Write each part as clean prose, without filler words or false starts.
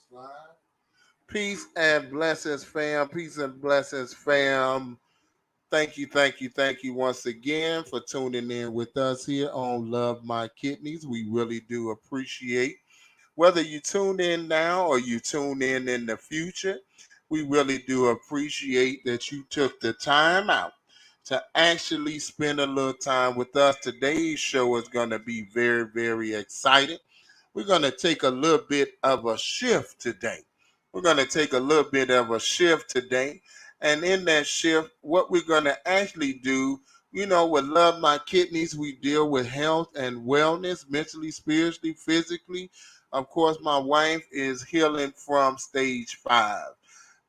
slide. Peace and blessings, fam. Peace and blessings, fam. Thank you once again for tuning in with us here on Love My Kidneys. We really do appreciate whether you tune in now or you tune in the future. We really do appreciate that you took the time out to actually spend a little time with us. Today's show is going to be very, very exciting. We're going to take a little bit of a shift today. We're going to take a little bit of a shift today. And in that shift, what we're going to actually do, with Love My Kidneys, we deal with health and wellness, mentally, spiritually, physically. Of course, my wife is healing from stage 5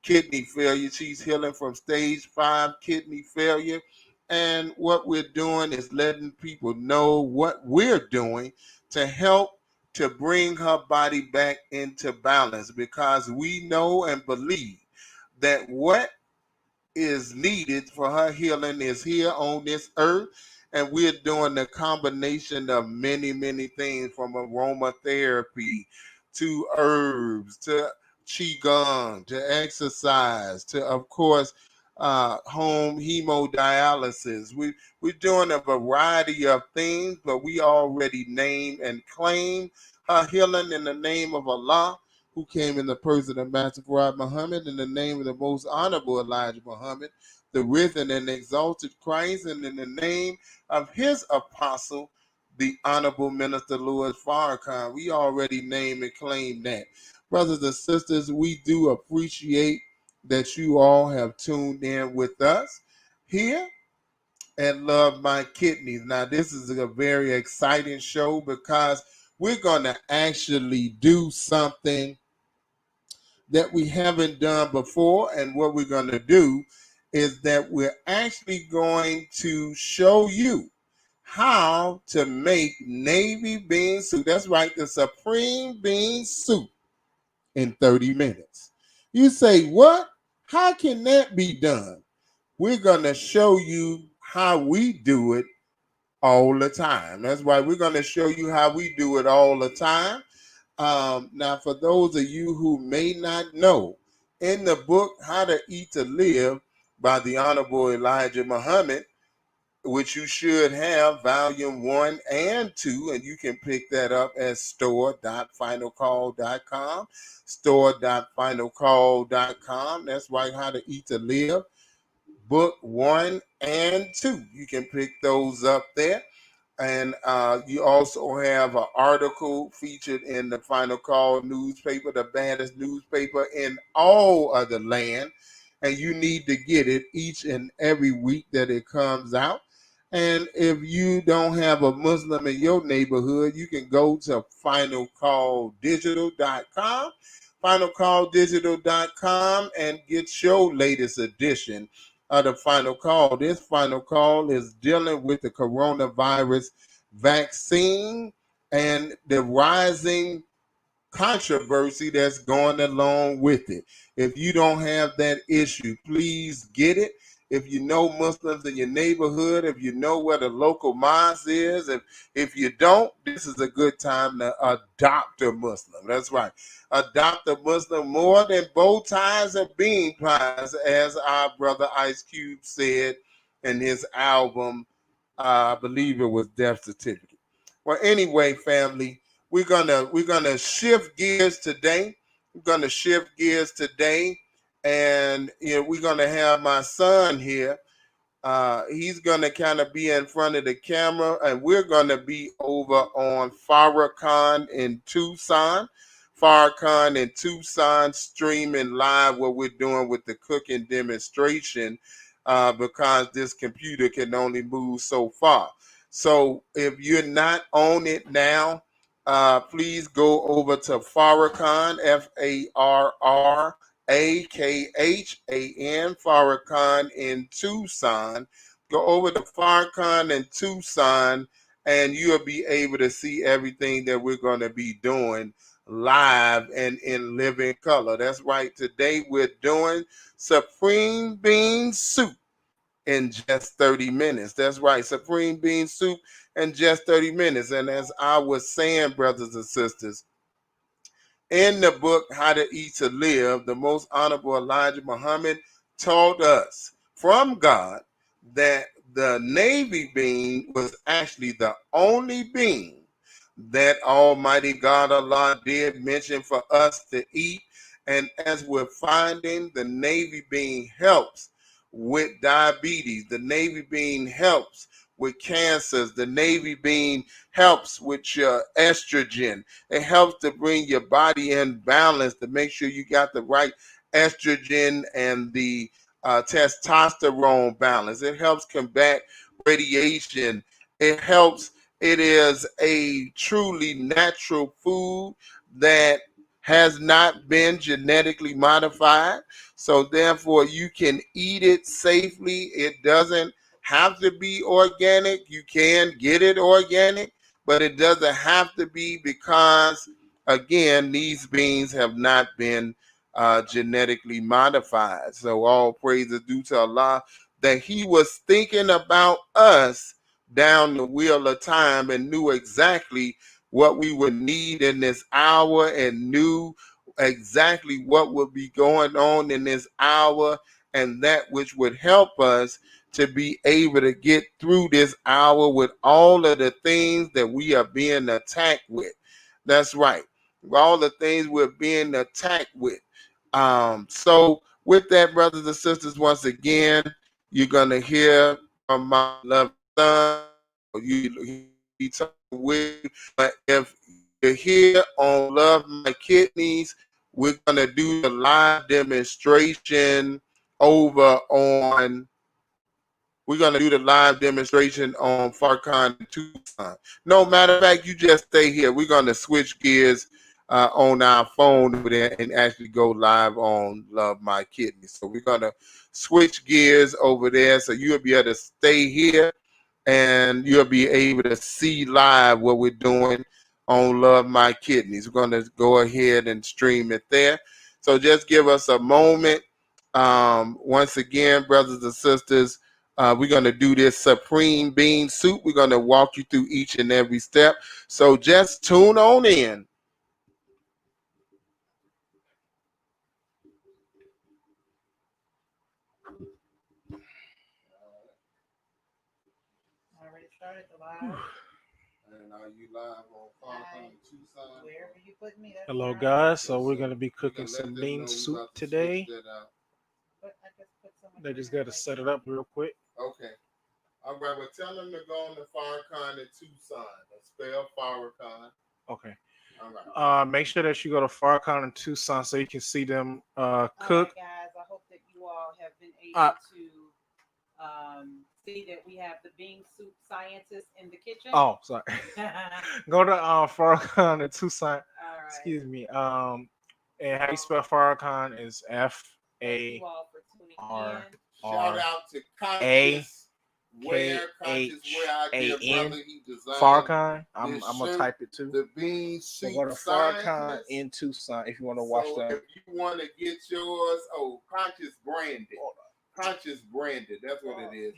kidney failure. She's healing from stage 5 kidney failure. And what we're doing is letting people know what we're doing to help to bring her body back into balance, because we know and believe that what is needed for her healing is here on this earth. And we're doing the combination of many, many things, from aromatherapy to herbs to qigong to exercise to, of course, home hemodialysis. We're doing a variety of things, but we already name and claim her healing in the name of Allah, who came in the person of Master Farad Muhammad, in the name of the most honorable Elijah Muhammad, the risen and exalted Christ, and in the name of his apostle, the Honorable Minister Louis Farrakhan. We already name and claim that. Brothers and sisters, we do appreciate that you all have tuned in with us here and Love My Kidneys. Now, this is a very exciting show because we're going to actually do something that we haven't done before. And what we're going to do is that we're actually going to show you how to make navy bean soup. That's right, the supreme bean soup in 30 minutes. You say, what? How can that be done? We're going to show you how we do it all the time. That's why we're going to show you how we do it all the time. Now, for those of you who may not know, in the book How to Eat to Live by the Honorable Elijah Muhammad, which you should have, volume 1 and 2, and you can pick that up at store.finalcall.com, store.finalcall.com. That's right, How to Eat to Live, book 1 and 2. You can pick those up there. And you also have an article featured in the Final Call newspaper, the baddest newspaper in all of the land. And you need to get it each and every week that it comes out. And if you don't have a Muslim in your neighborhood, you can go to finalcalldigital.com, finalcalldigital.com, and get your latest edition of the Final Call. This Final Call is dealing with the coronavirus vaccine and the rising controversy that's going along with it. If you don't have that issue, please get it. If you know Muslims in your neighborhood, if you know where the local mosque is, if you don't, this is a good time to adopt a Muslim. That's right. Adopt a Muslim more than bow ties and bean pies, as our brother Ice Cube said in his album, I believe it was Death Certificate. Well, anyway, family, we're gonna shift gears today. We're gonna shift gears today, and we're gonna have my son here. He's gonna kind of be in front of the camera, and we're gonna be over on Farrakhan in Tucson. Farrakhan in Tucson, streaming live what we're doing with the cooking demonstration, because this computer can only move so far. So if you're not on it now, please go over to Farrakhan, Farrakhan, Farrakhan in Tucson. Go over to Farrakhan in Tucson, and you'll be able to see everything that we're going to be doing live and in living color. That's right. Today we're doing supreme bean soup in just 30 minutes. That's right, supreme bean soup in just 30 minutes. And as I was saying, brothers and sisters, In the book How to Eat to Live, the most honorable Elijah Muhammad taught us from God that the navy bean was actually the only bean that Almighty God Allah did mention for us to eat. And as we're finding, the navy bean helps with diabetes. The navy bean helps with cancers. The navy bean helps with your estrogen. It helps to bring your body in balance to make sure you got the right estrogen and the testosterone balance. It helps combat radiation. It helps. It is a truly natural food that has not been genetically modified. So therefore you can eat it safely. It doesn't have to be organic. You can get it organic, but it doesn't have to be because, again, these beans have not been genetically modified. So all praise is due to Allah that He was thinking about us down the wheel of time and knew exactly what we would need in this hour and knew exactly what would be going on in this hour and that which would help us to be able to get through this hour with all of the things that we are being attacked with. That's right. All the things we're being attacked with. So with that, brothers and sisters, once again, you're going to hear from my loved son. He talking with you. But if you're here on Love My Kidneys, we're going to do the live demonstration over on we're going to do the live demonstration on Farrakhan and Tucson. No matter of fact, you just stay here. We're going to switch gears on our phone over there and actually go live on Love My Kidney. So we're going to switch gears over there so you'll be able to stay here and you'll be able to see live what we're doing on Love My Kidneys. We're going to go ahead and stream it there. So just give us a moment. Once again, brothers and sisters, we're going to do this supreme bean soup. We're going to walk you through each and every step. So just tune on in. Already started the live. And are you live on Farrakhan Tucson? Wherever you put me, that's Hello, where I'm guys. at. So we're gonna be You cooking can let some them bean know we soup about to switch today. that out. But I just put so much They in just there, gotta like, set it up real quick. Okay. All right, well, tell them to go on to Farrakhan and Tucson. Spell Farrakhan. Okay. All right. Make sure that you go to Farrakhan and Tucson so you can see them all cook. right, guys. I hope that you all have been Uh, able to see that we have the bean soup scientist in the kitchen. oh, sorry. Go to Farrakhan and Tucson. All right. Excuse me. And how you spell Farrakhan is F Thank you A all for tuning R in. Shout R out to A Conscious Wear, our dear K-H-A-N. brother. He designed Farrakhan. I'm this gonna shirt, type it too. the Bean So Soup go to Farrakhan Scientist. in Tucson if you want to watch So them. if you want to get yours, Conscious Branded. Conscious Branded, that's what it is.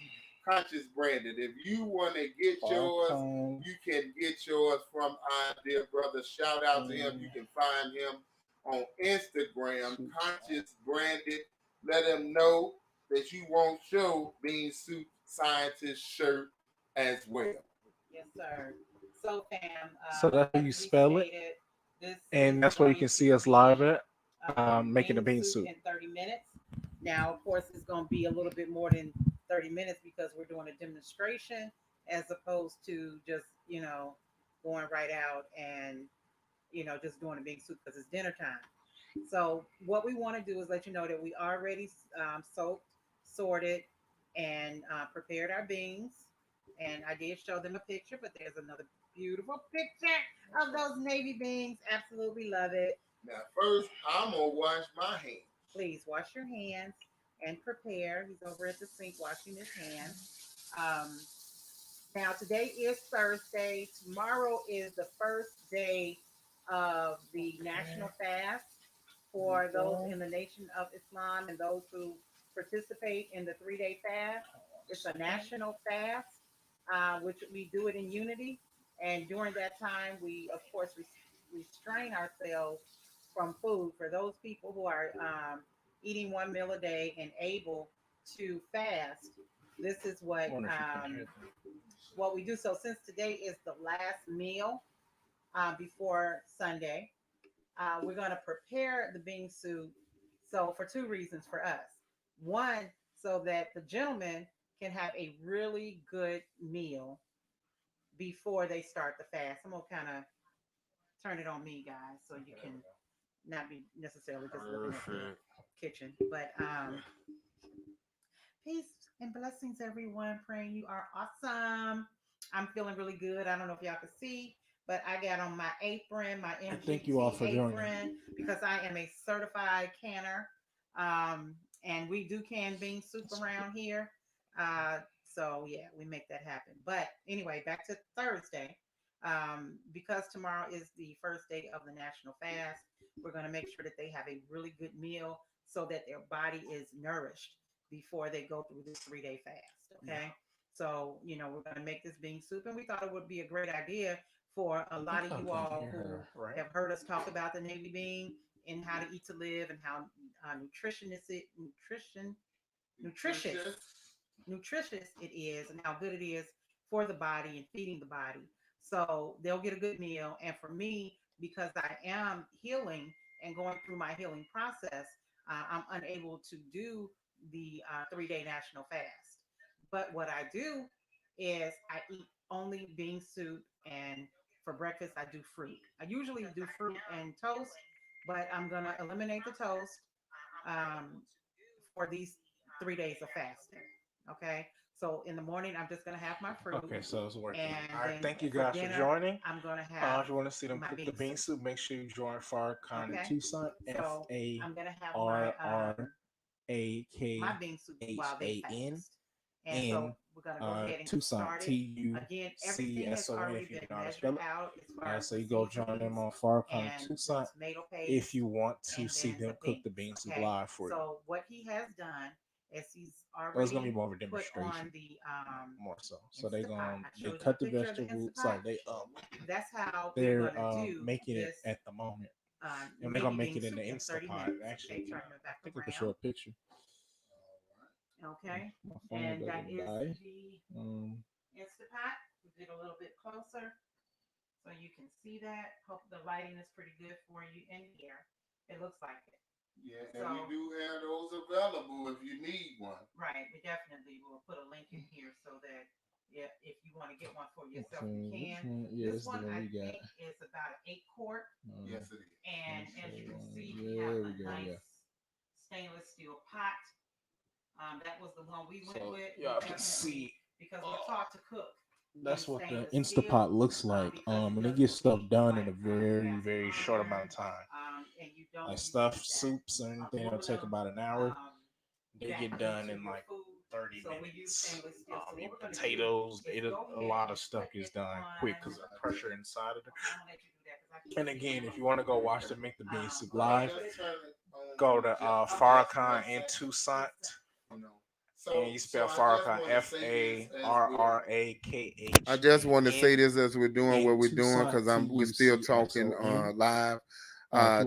Conscious Branded. If you want to get yours, Farrakhan. you can get yours from our dear brother. Shout out to him. You can find him on Instagram, Conscious Branded. Let him know that you want your Bean Soup Scientist shirt as well. Yes, sir. So, fam. So that's how as you we spell it. stated, this And is that's where you going can to see us be, live at making the bean soup soup. in 30 minutes. Now, of course, it's going to be a little bit more than 30 minutes because we're doing a demonstration as opposed to just, going right out and, just doing a bean soup because it's dinner time. So, what we want to do is let you know that we already soaked, sorted, and prepared our beans. And I did show them a picture, but there's another beautiful picture of those navy beans. Absolutely love it. Now, first, I'm going to wash my hands. Please wash your hands and prepare. He's over at the sink washing his hands. Now, today is Thursday. Tomorrow is the first day of the national fast for those in the Nation of Islam and those who participate in the 3-day fast. It's a national fast, which we do it in unity. And during that time, we, of course, restrain ourselves from food for those people who are eating one meal a day and able to fast. This is Wonder if you can hear them. what we do. So since today is the last meal before Sunday, we're going to prepare the bean soup. So for two reasons for us. One, so that the gentleman can have a really good meal before they start the fast. I'm gonna kind of turn it on me, guys, so you can not be necessarily just looking at the kitchen. But peace and blessings, everyone. Praying you are awesome. I'm feeling really good. I don't know if y'all can see, but I got on my apron, my MGT thank you all for joining. apron, because I am a certified canner. And we do can bean soup around here. So yeah, we make that happen. But anyway, back to Thursday. Because tomorrow is the first day of the national fast, we're going to make sure that they have a really good meal so that their body is nourished before they go through this 3-day fast. Okay. Yeah. So, we're going to make this bean soup, and we thought it would be a great idea for a lot of you all who have heard us talk about the navy bean and how to eat to live and how nutritious it is and how good it is for the body and feeding the body. So they'll get a good meal. And for me, because I am healing and going through my healing process, I'm unable to do the 3-day national fast. But what I do is I eat only bean soup, and for breakfast I do fruit. I usually do fruit and toast, but I'm gonna eliminate the toast for these 3 days of fasting. Okay. So in the morning, I'm just gonna have my fruit. Okay, so it's working. And All right, then thank you for guys dinner, for joining. I'm gonna have If you want to see them my cook bean the bean soup. soup, make sure you join Farrakhan in Okay. Tucson. So I'm gonna have my bean soup while they FARRAKHAN fast. And so we're gonna go ahead and get Tucson started. Again, everything has TUCSON already if you been know how to measured spell it. out as far as So the you go join them seasonings on Farrakhan and the Tucson tomato paste if you want to and see then them the cook the beans. bean soup Okay. live for you. So what he has done is he's Well, it's gonna be already more of a put demonstration, on the more so. So they Instapot. I they showed you cut the the picture of the vegetables Instapot. like That's how we're they're gonna do making it this at the moment, and they're navy gonna make bean it in the soup in 30 Instapot. minutes. Actually, Okay, turn it I back think I can show a around. picture. Okay, My phone and that doesn't is die. the Instapot. We get a little bit closer so you can see that. Hope the lighting is pretty good for you in here. It looks like it. Yeah, So, and we do have those available if you need one. Right, we definitely will put a link in here so that if you want to get one for yourself, you can. Yeah, This this is the one one I we got. think is about an 8 quart, Yes, it is. and as you can see, we There have we a go. nice Yeah. stainless steel pot. That was the one we went So with. y'all We can see definitely, because we're taught to cook that's in what the stainless Instapot steel, looks like. because it And it doesn't gets stuff heat done in like a very, gas very or short amount iron, of time. and you don't Like use stuff, that soups, or anything, it'll take aluminum about an hour. They back get done into in your like food. 30 So we use minutes. stainless steel. So what Even we're gonna do potatoes, is go a ahead lot and of stuff put gets it done quick because of the on. pressure inside of it. I'm gonna let you do that because I can't And see again, it. if you want to go watch them make the bean soup Go ahead, live, put it. go to Farrakhan in Tucson. And you spell Farrakhan FARRAKH. I just want to say this as we're doing what we're doing Tucson, because we're still talking TUCSON. live.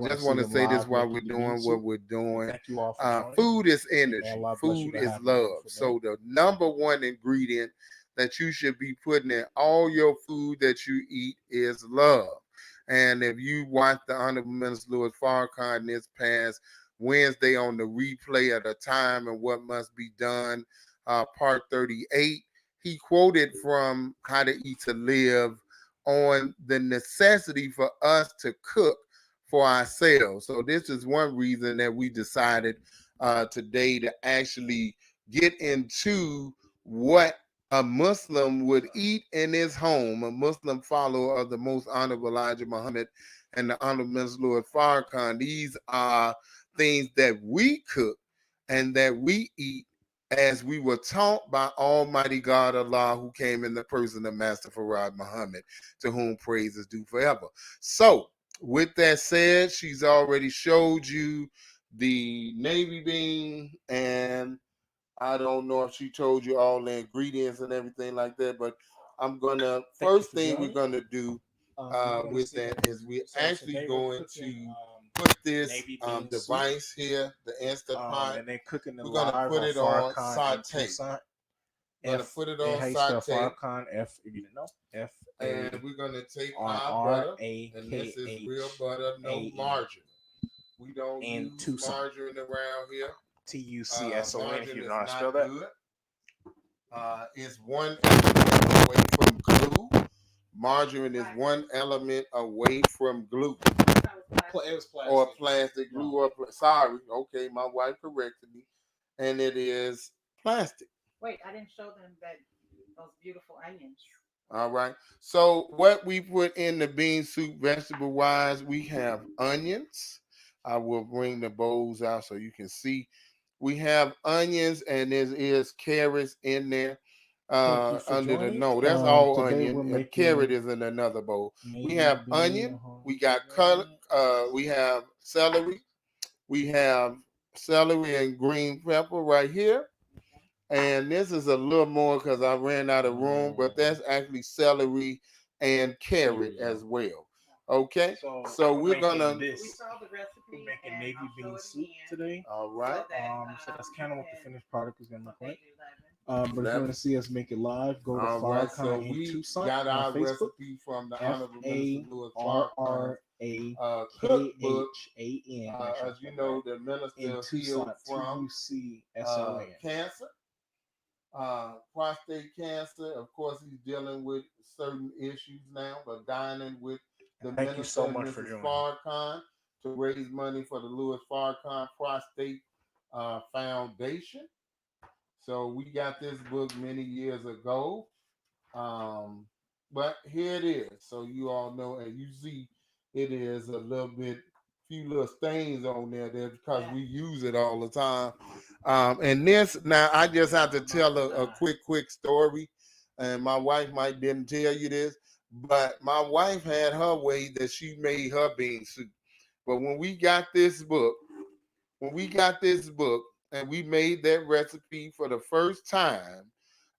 Just want to say this while we're making the bean doing soup. what we're doing. Thank you all for joining. Food is May energy. Allah bless you Food to is have a love. wonderful So day. the number one ingredient that you should be putting in all your food that you eat is love. And if you watch the Honorable Minister Louis Farrakhan this past Wednesday on the replay of the time and what must be done, part 38, he quoted from How to Eat to Live on the necessity for us to cook for ourselves. So this is one reason that we decided today to actually get into what a Muslim would eat in his home, a Muslim follower of the most honorable Elijah Muhammad and the honorable Minister Louis Farrakhan. These are things that we cook and that we eat as we were taught by Almighty God Allah, who came in the person of Master Farad Muhammad, to whom praise is due forever. So, with that said, she's already showed you the navy bean, and I don't know if she told you all the ingredients and everything like that, but I'm gonna first thing we're gonna do with that is we're actually going to put this Navy bean soup. device here, the Instant Pot. And then cooking it We're gonna live put on it on Farrakhan and saute. Tucson. We're gonna put it on how you spell saute, Farrakhan? F, if you didn't know. F and A we're gonna take R our R butter, A and K this is H real butter, no A N. margarine. We don't In use Tucson. margarine around here. Tucson. If you Margarine know how to is spell not that. good. It's one element away from glue. Margarine is one element away from glue. It was plastic. Or plastic glue. Or sorry, okay, my wife corrected me, and it is plastic. Wait, I didn't show them that those beautiful onions. All right. So what we put in the bean soup, vegetable wise, we have onions. I will bring the bowls out so you can see. We have onions, and there is carrots in there under the no. That's all onion. And carrot is in another bowl. We have onion. We got color. We have celery. We have celery and green pepper right here. And this is a little more because I ran out of room, but that's actually celery and carrot as well. Okay, so we're gonna. This. We saw the recipe. We're making Navy I'll bean show it soup again. today. All right. So that's kind of what the finished product is gonna look like. Page 11. But if you want to see us make it live, go to All right, so Farrakhan in we Tucson got on our Facebook. recipe from the Honorable Minister Louis FARRAKHAN. cookbook. As you know, the minister healed from cancer, prostate cancer. Of course, he's dealing with certain issues now, but dining with the Thank minister you so much Mrs. for joining. Farrakhan to raise money for the Louis Farrakhan Prostate Foundation. So we got this book many years ago. But here it is. So you all know, and you see it is a little bit, few little stains on there because we use it all the time. And this, now I just have to tell a quick story. And my wife might didn't tell you this, but my wife had her way that she made her bean soup. But when we got this book, and we made that recipe for the first time,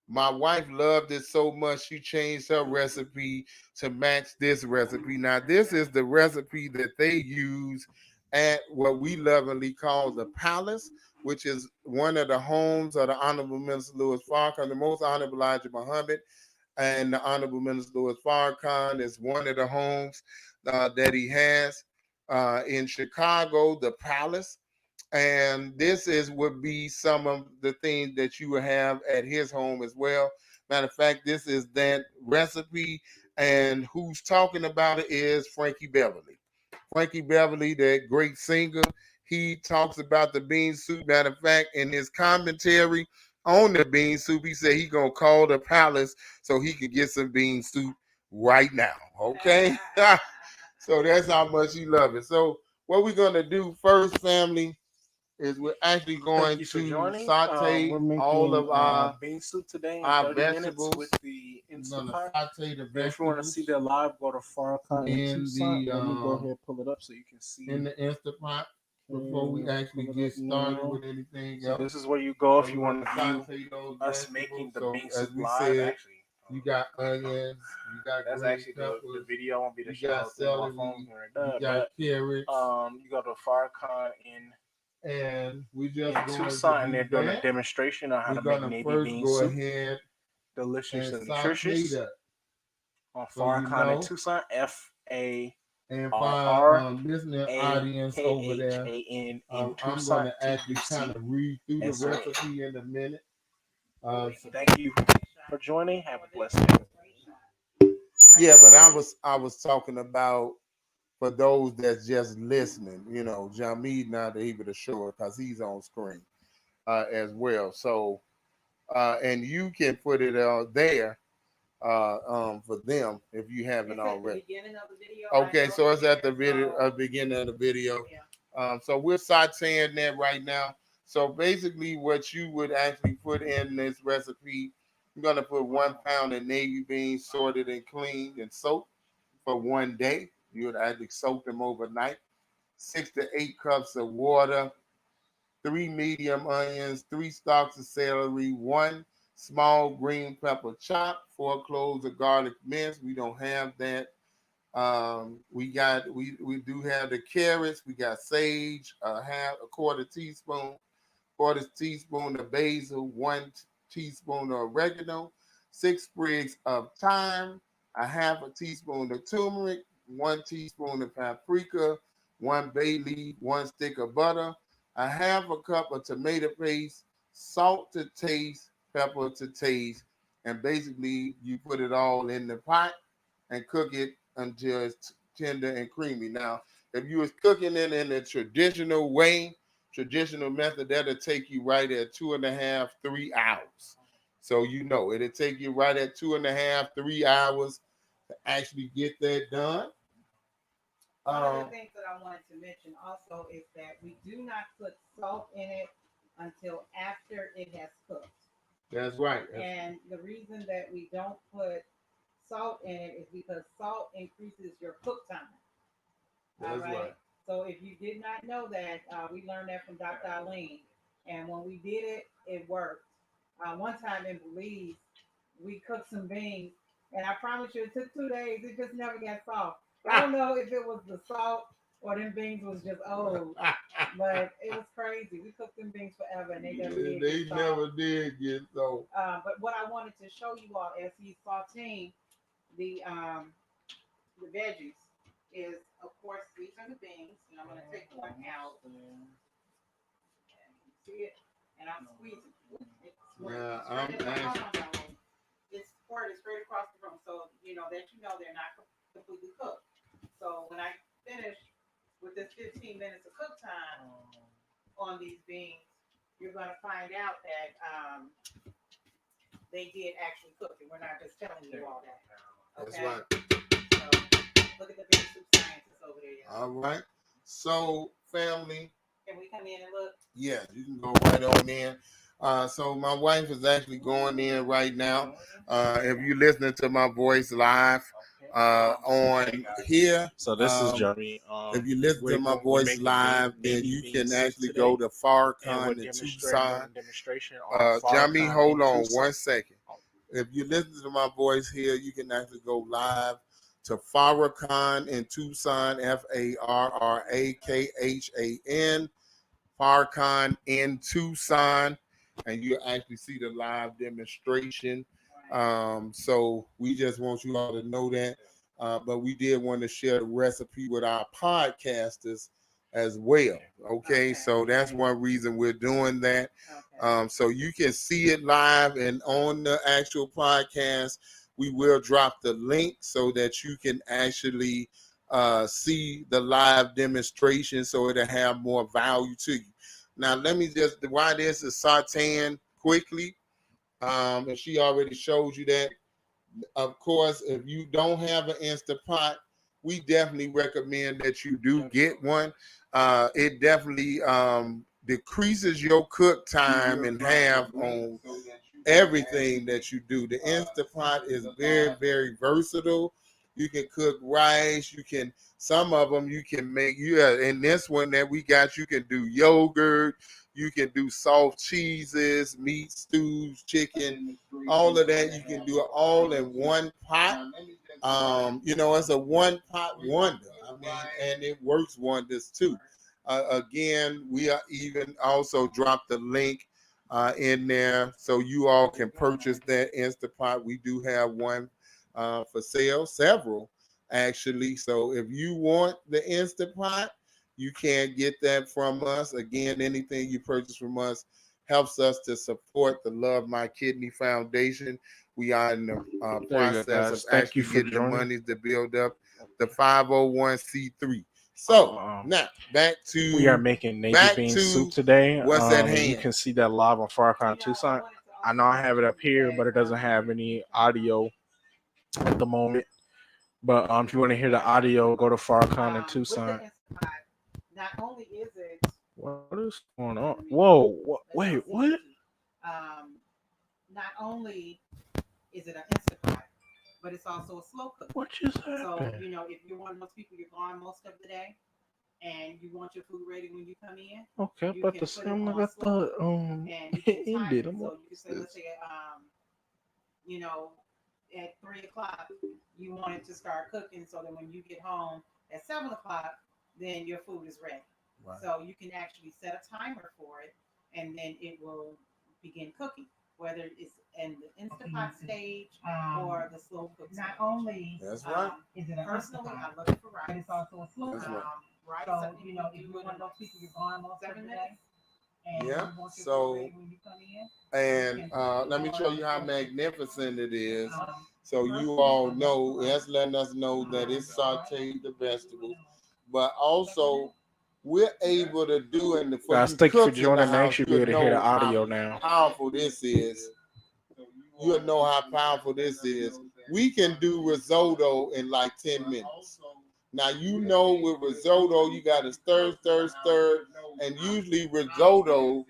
my wife loved it so much she changed her recipe to match this recipe. Now, this is the recipe that they use at what we lovingly call the Palace, which is one of the homes of the Honorable Minister Louis Farrakhan, the Most Honorable Elijah Muhammad, and the Honorable Minister Louis Farrakhan is one of the homes that he has in Chicago, the Palace. And this is would be some of the things that you would have at his home as well. Matter of fact, this is that recipe, and who's talking about it is Frankie Beverly. Frankie Beverly, that great singer, he talks about the bean soup. Matter of fact, in his commentary on the bean soup, he said he gonna call the Palace so he can get some bean soup right now. Okay, so that's how much he loves it. So what we're gonna do first, family, is we're actually going to saute all of our bean soup today in our 30 vegetables with the Instant Pot. Saute the vegetables. If you want to see that live, go to Farrakhan in Tucson. the Let me go ahead and pull it up so you can see in the Instant Pot before we actually get started with anything else. This is where you go if you want to view us making the bean soup live. Actually, you got onions, you got that's green actually peppers, the video won't be the you got celery, you got carrots. You go to Farrakhan and we just in Tucson, and they're doing a demonstration on how to make Navy bean soup. Ahead delicious and nutritious. On Farrakhan in Tucson, FARRAKHAN and for our listening audience over there, in I'm Tucson, going to actually kind of read through the recipe in a minute. So thank you for joining. Have a blessed day. Yeah, but I was talking about for those that's just listening, you know, Jamid not able to show it because he's on screen as well. So and you can put it out there for them if you haven't already. Okay, so it's at the video beginning of the video. So we're sauteing that right now. So basically what you would actually put in this recipe, you're gonna put 1 pound of navy beans sorted and cleaned and soaked for 1 day. You would actually soak them overnight. 6 to 8 cups of water, 3 medium onions, 3 stalks of celery, 1 small green pepper chopped, 4 cloves of garlic minced. We don't have that. We do have the carrots. We got sage, a quarter teaspoon of basil, 1 teaspoon of oregano, 6 sprigs of thyme, a half a teaspoon of turmeric, 1 teaspoon of paprika, 1 bay leaf, 1 stick of butter, a half a cup of tomato paste, salt to taste, pepper to taste, and basically you put it all in the pot and cook it until it's tender and creamy. Now, if you was cooking it in a traditional method, that'll take you right at 2.5, 3 hours. So it'll take you right at 2.5, 3 hours to actually get that done. One of the things that I wanted to mention also is that we do not put salt in it until after it has cooked. That's right. And the reason that we don't put salt in it is because salt increases your cook time. All right. So if you did not know that, we learned that from Dr. Eileen. And when we did it, it worked. One time in Belize, we cooked some beans, and I promise you, it took 2 days. It just never got soft. I don't know if it was the salt or them beans was just old, but it was crazy. We cooked them beans forever, and they never did get soft. never did get soft. But what I wanted to show you all as he's sauteing the veggies is, of course, these are the beans, and I'm going to take one out. See it? And I'm squeezing. It's squirted straight across the room, so they're not completely cooked. So when I finish with this 15 minutes of cook time on these beans, you're going to find out that they did actually cook it. We're not just telling you all that. Okay? That's right. So look at the bean soup scientists over there. All right. So, family. Can we come in and look? Yeah, you can go right on in. So my wife is actually going in right now. If you're listening to my voice live on here. So this is Jeremy. If you listen to my voice live, then you can actually go to Farrakhan in Tucson. Jeremy, hold on 1 second. If you listen to my voice here, you can actually go live to Farrakhan in Tucson, Farrakhan, Farrakhan in Tucson, and you actually see the live demonstration. So we just want you all to know that. But we did want to share the recipe with our podcasters as well. Okay, so that's one reason we're doing that. So you can see it live, and on the actual podcast, we will drop the link so that you can actually see the live demonstration, so it'll have more value to you. Now, let me just, while this is sauteing quickly, and she already showed you that. Of course, if you don't have an Instapot, we definitely recommend that you do get one. It definitely decreases your cook time in half on everything that you do. The Instapot is very, very versatile. You can cook rice. Some of them you can make. In this one that we got, you can do yogurt. You can do soft cheeses, meat, stews, chicken, all of that. You can do it all in one pot. It's a one pot wonder. And it works wonders too. Again, we are even also dropped the link in there so you all can purchase that Instapot. We do have one for sale, several actually. So if you want the Instapot, you can get that from us. Again, anything you purchase from us helps us to support the Love My Kidney Foundation. We are in the process of actually getting the money to build up the 501c3. So now back to, we are making navy bean soup today. What's at hand? You can see that live on Farrakhan Tucson. I know I have it up here, but it doesn't have any audio at the moment. But if you want to hear the audio, go to Farrakhan in Tucson. Not only is it, what is going on? Whoa! Wait, what? Not only is it an Instapot, but it's also a slow cook. What just happened? So if you're one of those people, you're gone most of the day, and you want your food ready when you come in. Okay, but the same like I thought. And you can time it. So you can say, let's say, at 3 o'clock, you want it to start cooking so that when you get home at 7 o'clock, then your food is ready. Right. So you can actually set a timer for it, and then it will begin cooking, whether it's in the Instapot stage or the slow cook stage. Not only That's right. is it a Personally, Instapot, I love it for but rice. it's also a slow That's cook. right. Rice, So, I think you know, we if do you're it one of in those people, you're gone most of 7 the minutes. day, and Yeah, you want your so- food ready when you come in. And let me show you how magnificent it is. Um, So you all know, it's letting us know that it's sauteed the vegetables, but also we're able to do it. For Guys, you thank you for cooks in the joining. Now you house, should be able to hear the know how audio now. powerful this is. You'll know how powerful this is. We can do risotto in like 10 minutes. Now, you know, with risotto, you got to stir, and usually risotto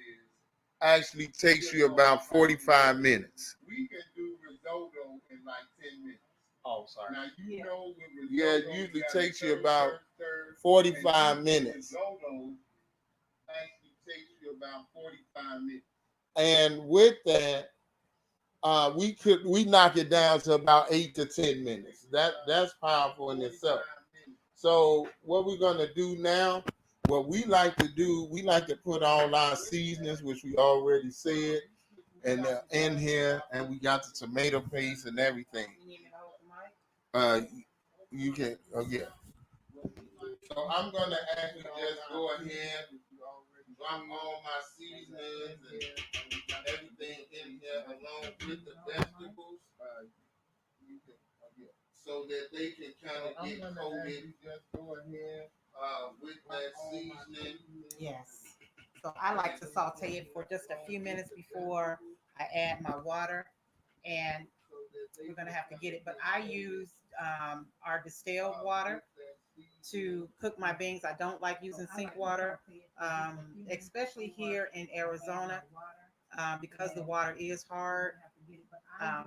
actually takes you about 45 minutes. We can do risotto in like 10 minutes. Oh, sorry. Now, you know, it usually takes you about 45 minutes. Risotto actually takes you about 45 minutes. And with that, we knock it down to about 8 to 10 minutes. That's powerful in itself. So what we're gonna do now, what we like to do, we like to put all our seasonings, which we already said, and in here, and we got the tomato paste and everything. You can, yeah. So I'm gonna actually just go ahead, drop all my seasonings and everything in here along with the vegetables. So that they can kind of get coated. Just go ahead with that seasoning. Yes. So I like to saute it for just a few minutes before I add my water, and we're gonna have to get it. But I use our distilled water to cook my beans. I don't like using sink water, especially here in Arizona, because the water is hard. I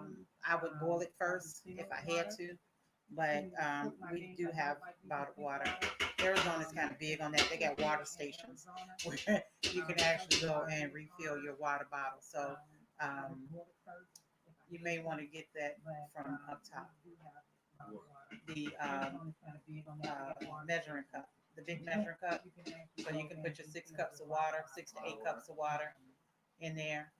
would boil it first if I had to, but we do have bottled water. Arizona's kind of big on that. They got water stations where you can actually go and refill your water bottle. So you may want to get that from up top. The measuring cup, the big measuring cup. So you can put your 6 cups of water, 6 to 8 cups of water in there.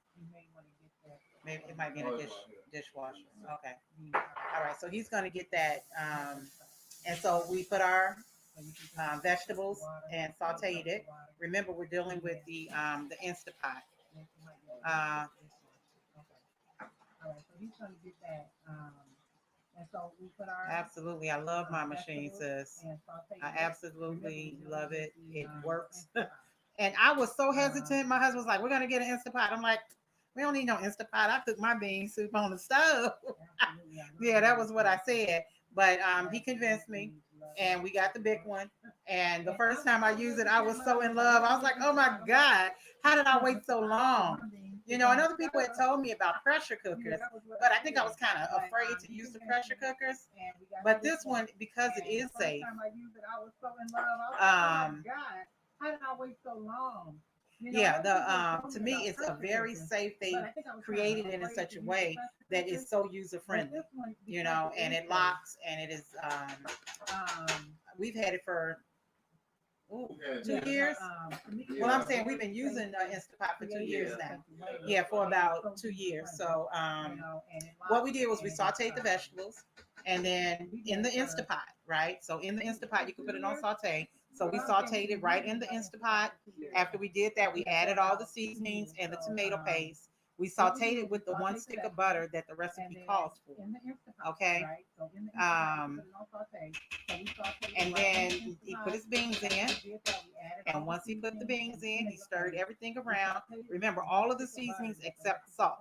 Maybe it might be in a dishwasher. Okay. All right. So he's going to get that. And so we put our vegetables and sauteed it. Remember, we're dealing with the Instapot. Absolutely. I love my machine, sis. I absolutely love it. It works. And I was so hesitant. My husband was like, we're going to get an Instapot. I'm like, we don't need no Instapot. I cook my bean soup on the stove. Yeah, that was what I said. But he convinced me, and we got the big one. And the first time I used it, I was so in love. I was like, oh my God, how did I wait so long? You know, and other people had told me about pressure cookers, but I think I was kind of afraid to use the pressure cookers. But this one, because it is safe, how did I wait so long? yeah, to me, it's a very safe. They created it in such a way that it's so user friendly, you know, and it locks, and it is. We've had it for 2 years. Well, I'm saying we've been using Instapot for 2 years now. Yeah, for about 2 years. So what we did was we sauteed the vegetables, and then in the Instapot, right? So in the Instapot, you can put it on saute. So we sauteed it right in the Instapot. After we did that, we added all the seasonings and the tomato paste. We sauteed it with the 1 stick of butter that the recipe calls for. Okay. And then he put his beans in. And once he put the beans in, he stirred everything around. Remember, all of the seasonings except salt.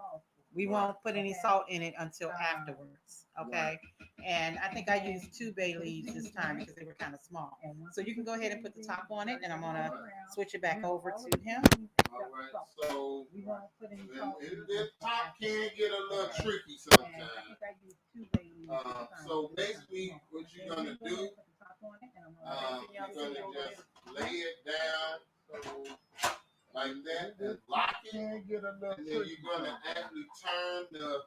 We won't put any salt in it until afterwards. Okay. And I think I used 2 bay leaves this time because they were kind of small. So you can go ahead and put the top on it, and I'm going to switch it back over to him. All right, so the top can get a little tricky sometimes. So basically, what you're gonna do, you're gonna just lay it down. So, like that and lock it. Can get a little And then tricky you're gonna sometimes. actually turn the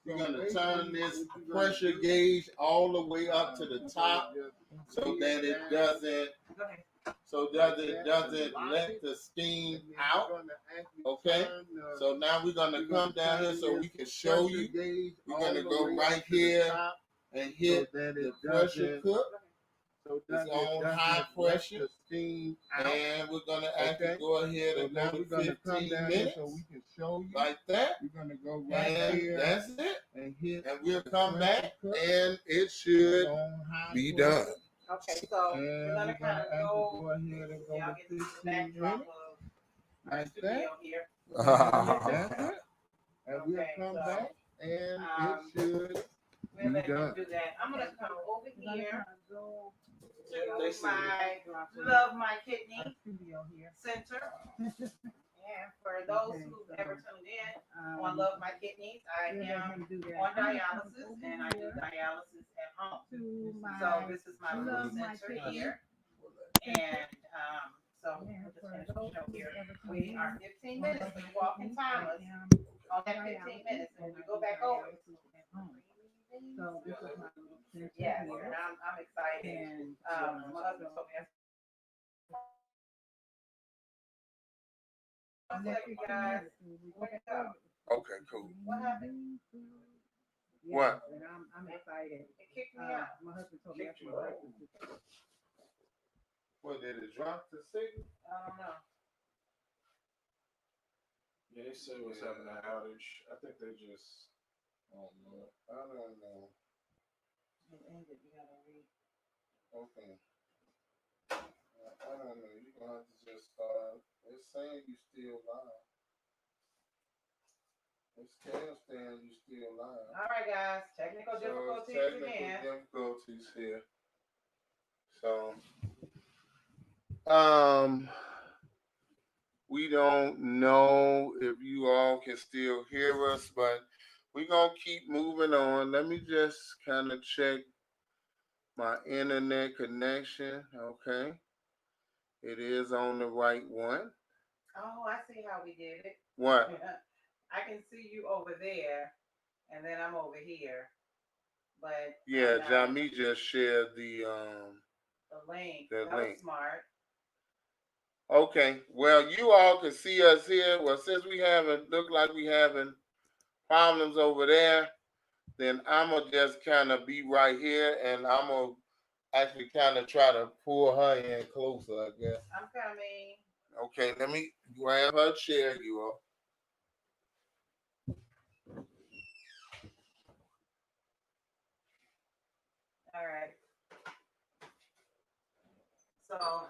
you're So gonna turn basically this what you're gonna pressure do, gauge all the way up to the top just so leave that it down, doesn't Go ahead. doesn't let the steam and then out. you're gonna actually Okay. turn the- So now we're gonna you're come gonna down here turn so this we can show pressure you. gauge We're all gonna the go way right up to the here top and so hit that the it pressure doesn't cook. so It's that it on doesn't high let pressure. the steam out. And we're gonna actually Okay. go ahead So and now go we're to gonna come 15 down here minutes so we can show you. like that. We're gonna go right And here that's it. and hit And we'll the come pressure back cook. and it It's should on high be pressure. done. Okay, so And we're gonna kind of actually go. go ahead and go Y'all to get to the 15 backdrop minutes of our like that. studio here. That's it. And we'll Okay, come so, back and it um, should we'll be let him done. do that. I'm gonna come over here They to see my Love My Kidney Studio here. Center. And for those who've never tuned in on Love My Kidneys, I am on dialysis and I do dialysis at home. To my So this is my little Love My center Kidney. here. And so we're just gonna show here. We are 15 minutes for the walking timers on that 15 minutes. And when we go back over. So this is my little center Yes, and here. I'm excited. And My husband told me that's next you guys. Wake up. Okay, cool. What happened? Yes, What? and I'm excited. It kicked me out. My husband told me that's my birthday. What, did it drop the signal? I don't know. Yeah, they said was having an outage. I think they just. I don't know. It ended. You gotta read. Okay. I don't know. You're gonna have to just start. It's saying you still live. It's still saying you still live. All right, guys. Technical So difficulties technical again. difficulties here. So we don't know if you all can still hear us, but we're gonna keep moving on. Let me just kind of check my internet connection. Okay. It is on the right one. Oh, I see how we did it. What? I can see you over there, and then I'm over here. But Yeah, Jami just shared the link. the That link. was smart. Okay. Well, you all can see us here. Well, since we haven't look like we having problems over there, then I'm gonna just kind of be right here, and I'm gonna actually kind of try to pull her in closer, I guess. I'm coming. Okay, let me grab her chair, you all. All right. So,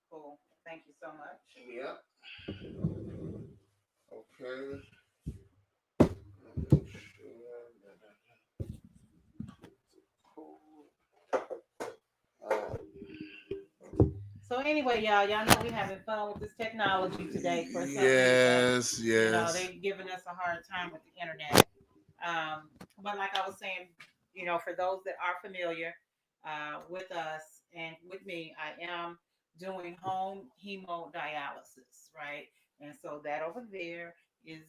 cool. Thank you so much. Yeah. Okay. So anyway, y'all know we having fun with this technology today for some reason. Yes, You know, yes. they're giving us a hard time with the internet. But like I was saying, you know, for those that are familiar with us and with me, I am doing home hemodialysis, right? And so that over there is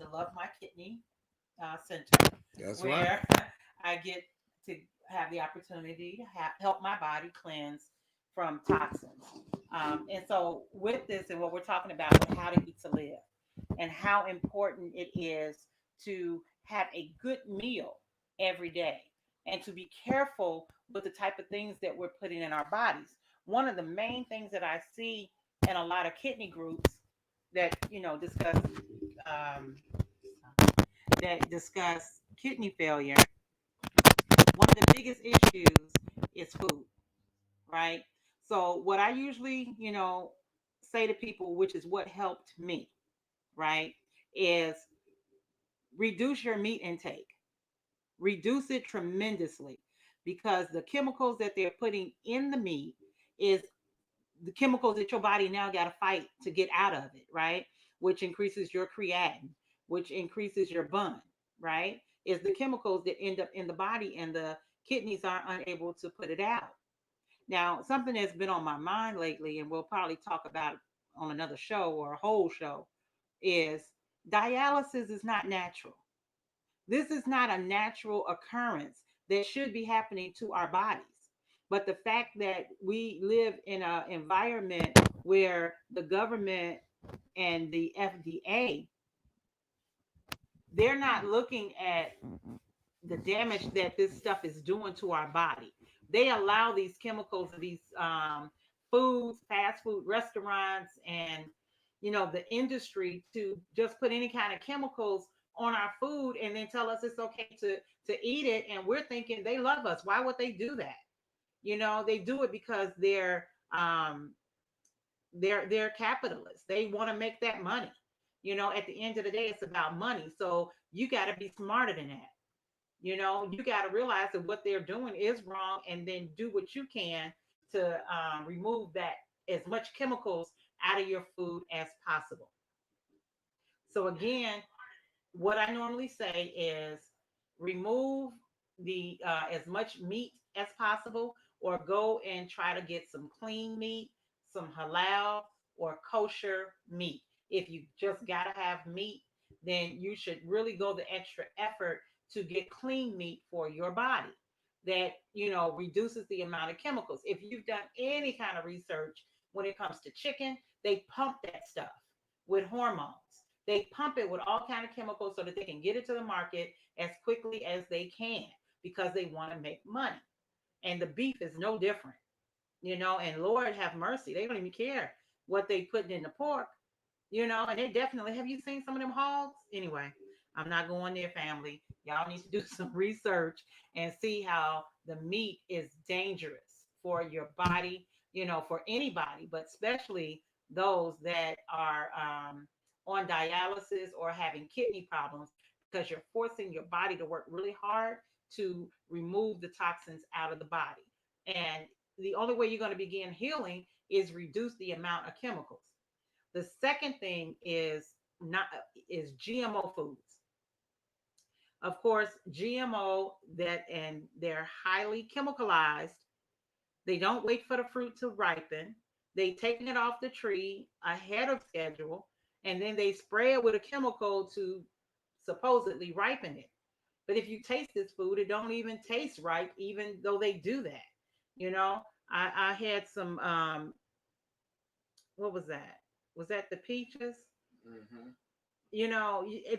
the Love My Kidney Center, That's where I get to have the opportunity to help my body cleanse from toxins. And so with this and what we're talking about, how to eat to live and how important it is to have a good meal every day and to be careful with the type of things that we're putting in our bodies. One of the main things that I see in a lot of kidney groups that, you know, discuss kidney failure, one of the biggest issues is food, right? So what I usually, you know, say to people, which is what helped me, right, is reduce your meat intake. Reduce it tremendously because the chemicals that they're putting in the meat is the chemicals that your body now got to fight to get out of it, right? Which increases your creatinine, which increases your bun, right? Is the chemicals that end up in the body and the kidneys are unable to put it out. Now, something that's been on my mind lately, and we'll probably talk about on another show or a whole show, is dialysis is not natural. This is not a natural occurrence that should be happening to our bodies. But the fact that we live in an environment where the government and the FDA, they're not looking at the damage that this stuff is doing to our body. They allow these chemicals, these foods, fast food restaurants, and the industry to just put any kind of chemicals on our food and then tell us it's okay to eat it. And we're thinking they love us. Why would they do that? They do it because they're capitalists. They want to make that money. At the end of the day, it's about money. So you got to be smarter than that. You got to realize that what they're doing is wrong, and then do what you can to remove that as much chemicals out of your food as possible. So again, what I normally say is remove the as much meat as possible, or go and try to get some clean meat, some halal or kosher meat. If you just gotta have meat, then you should really go the extra effort to get clean meat for your body that reduces the amount of chemicals. If you've done any kind of research when it comes to chicken, they pump that stuff with hormones. They pump it with all kind of chemicals so that they can get it to the market as quickly as they can, because they want to make money. And the beef is no different, and Lord have mercy, they don't even care what they put in the pork, and they definitely, have you seen some of them hogs? Anyway, I'm not going there, family. Y'all need to do some research and see how the meat is dangerous for your body, for anybody, but especially those that are on dialysis or having kidney problems, because you're forcing your body to work really hard to remove the toxins out of the body. And the only way you're going to begin healing is reduce the amount of chemicals. The second thing is GMO foods. Of course, GMO, and they're highly chemicalized. They don't wait for the fruit to ripen. They taking it off the tree ahead of schedule, and then they spray it with a chemical to supposedly ripen it. But if you taste this food, it don't even taste right, even though they do that. I had some what was that? Was that the peaches? Mm-hmm.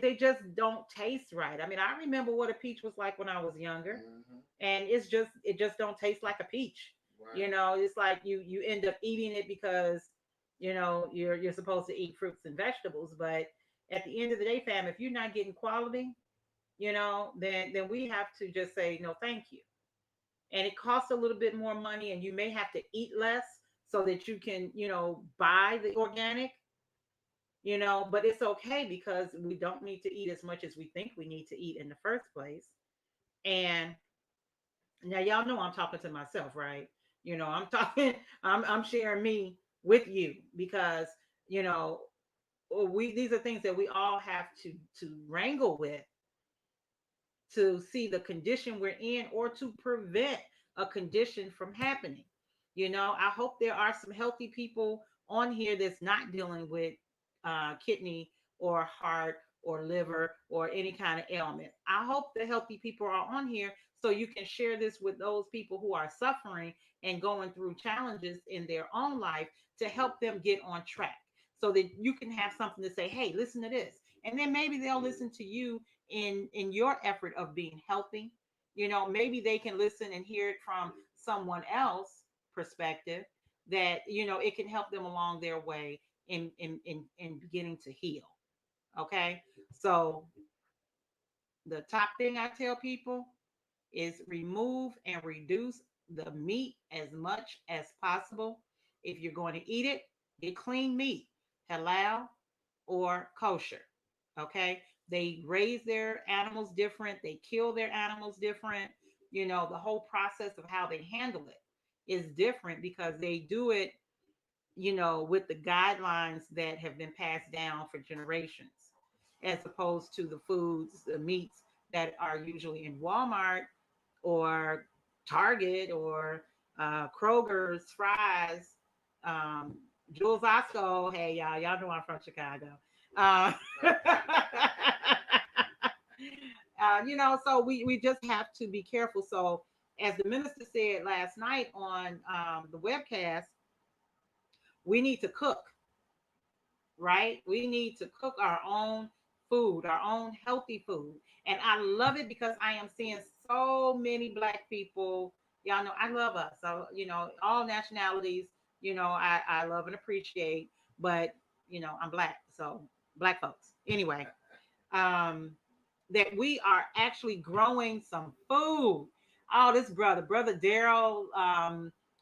They just don't taste right. I mean, I remember what a peach was like when I was younger, Mm-hmm. and it just don't taste like a peach. Right. It's like you end up eating it because you're supposed to eat fruits and vegetables, but at the end of the day, fam, if you're not getting quality, then we have to just say no, thank you. And it costs a little bit more money, and you may have to eat less so that you can buy the organic, but it's okay, because we don't need to eat as much as we think we need to eat in the first place. And now y'all know I'm talking to myself, right? I'm talking, I'm sharing me with you, because you know we these are things that we all have to wrangle with, to see the condition we're in, or to prevent a condition from happening. I hope there are some healthy people on here that's not dealing with kidney or heart or liver or any kind of ailment. I hope the healthy people are on here so you can share this with those people who are suffering and going through challenges in their own life, to help them get on track, so that you can have something to say, hey, listen to this. And then maybe they'll listen to you in your effort of being healthy. Maybe they can listen and hear it from someone else perspective, that it can help them along their way in beginning to heal. Okay, so the top thing I tell people is remove and reduce the meat as much as possible. If you're going to eat it, get clean meat, halal or kosher. Okay, they raise their animals different, they kill their animals different. The whole process of how they handle it is different, because they do it with the guidelines that have been passed down for generations, as opposed to the foods, the meats that are usually in Walmart or Target or Kroger's, Fry's, Jules Osco. Hey, y'all know I'm from Chicago. Uh, so we just have to be careful. So, as the minister said last night on the webcast, we need to cook, right? We need to cook our own food, our own healthy food. And I love it because I am seeing so many Black people. Y'all know I love us. So, all nationalities, I love and appreciate, but, I'm Black. So, Black folks. Anyway, um, that we are actually growing some food. Oh, this brother Daryl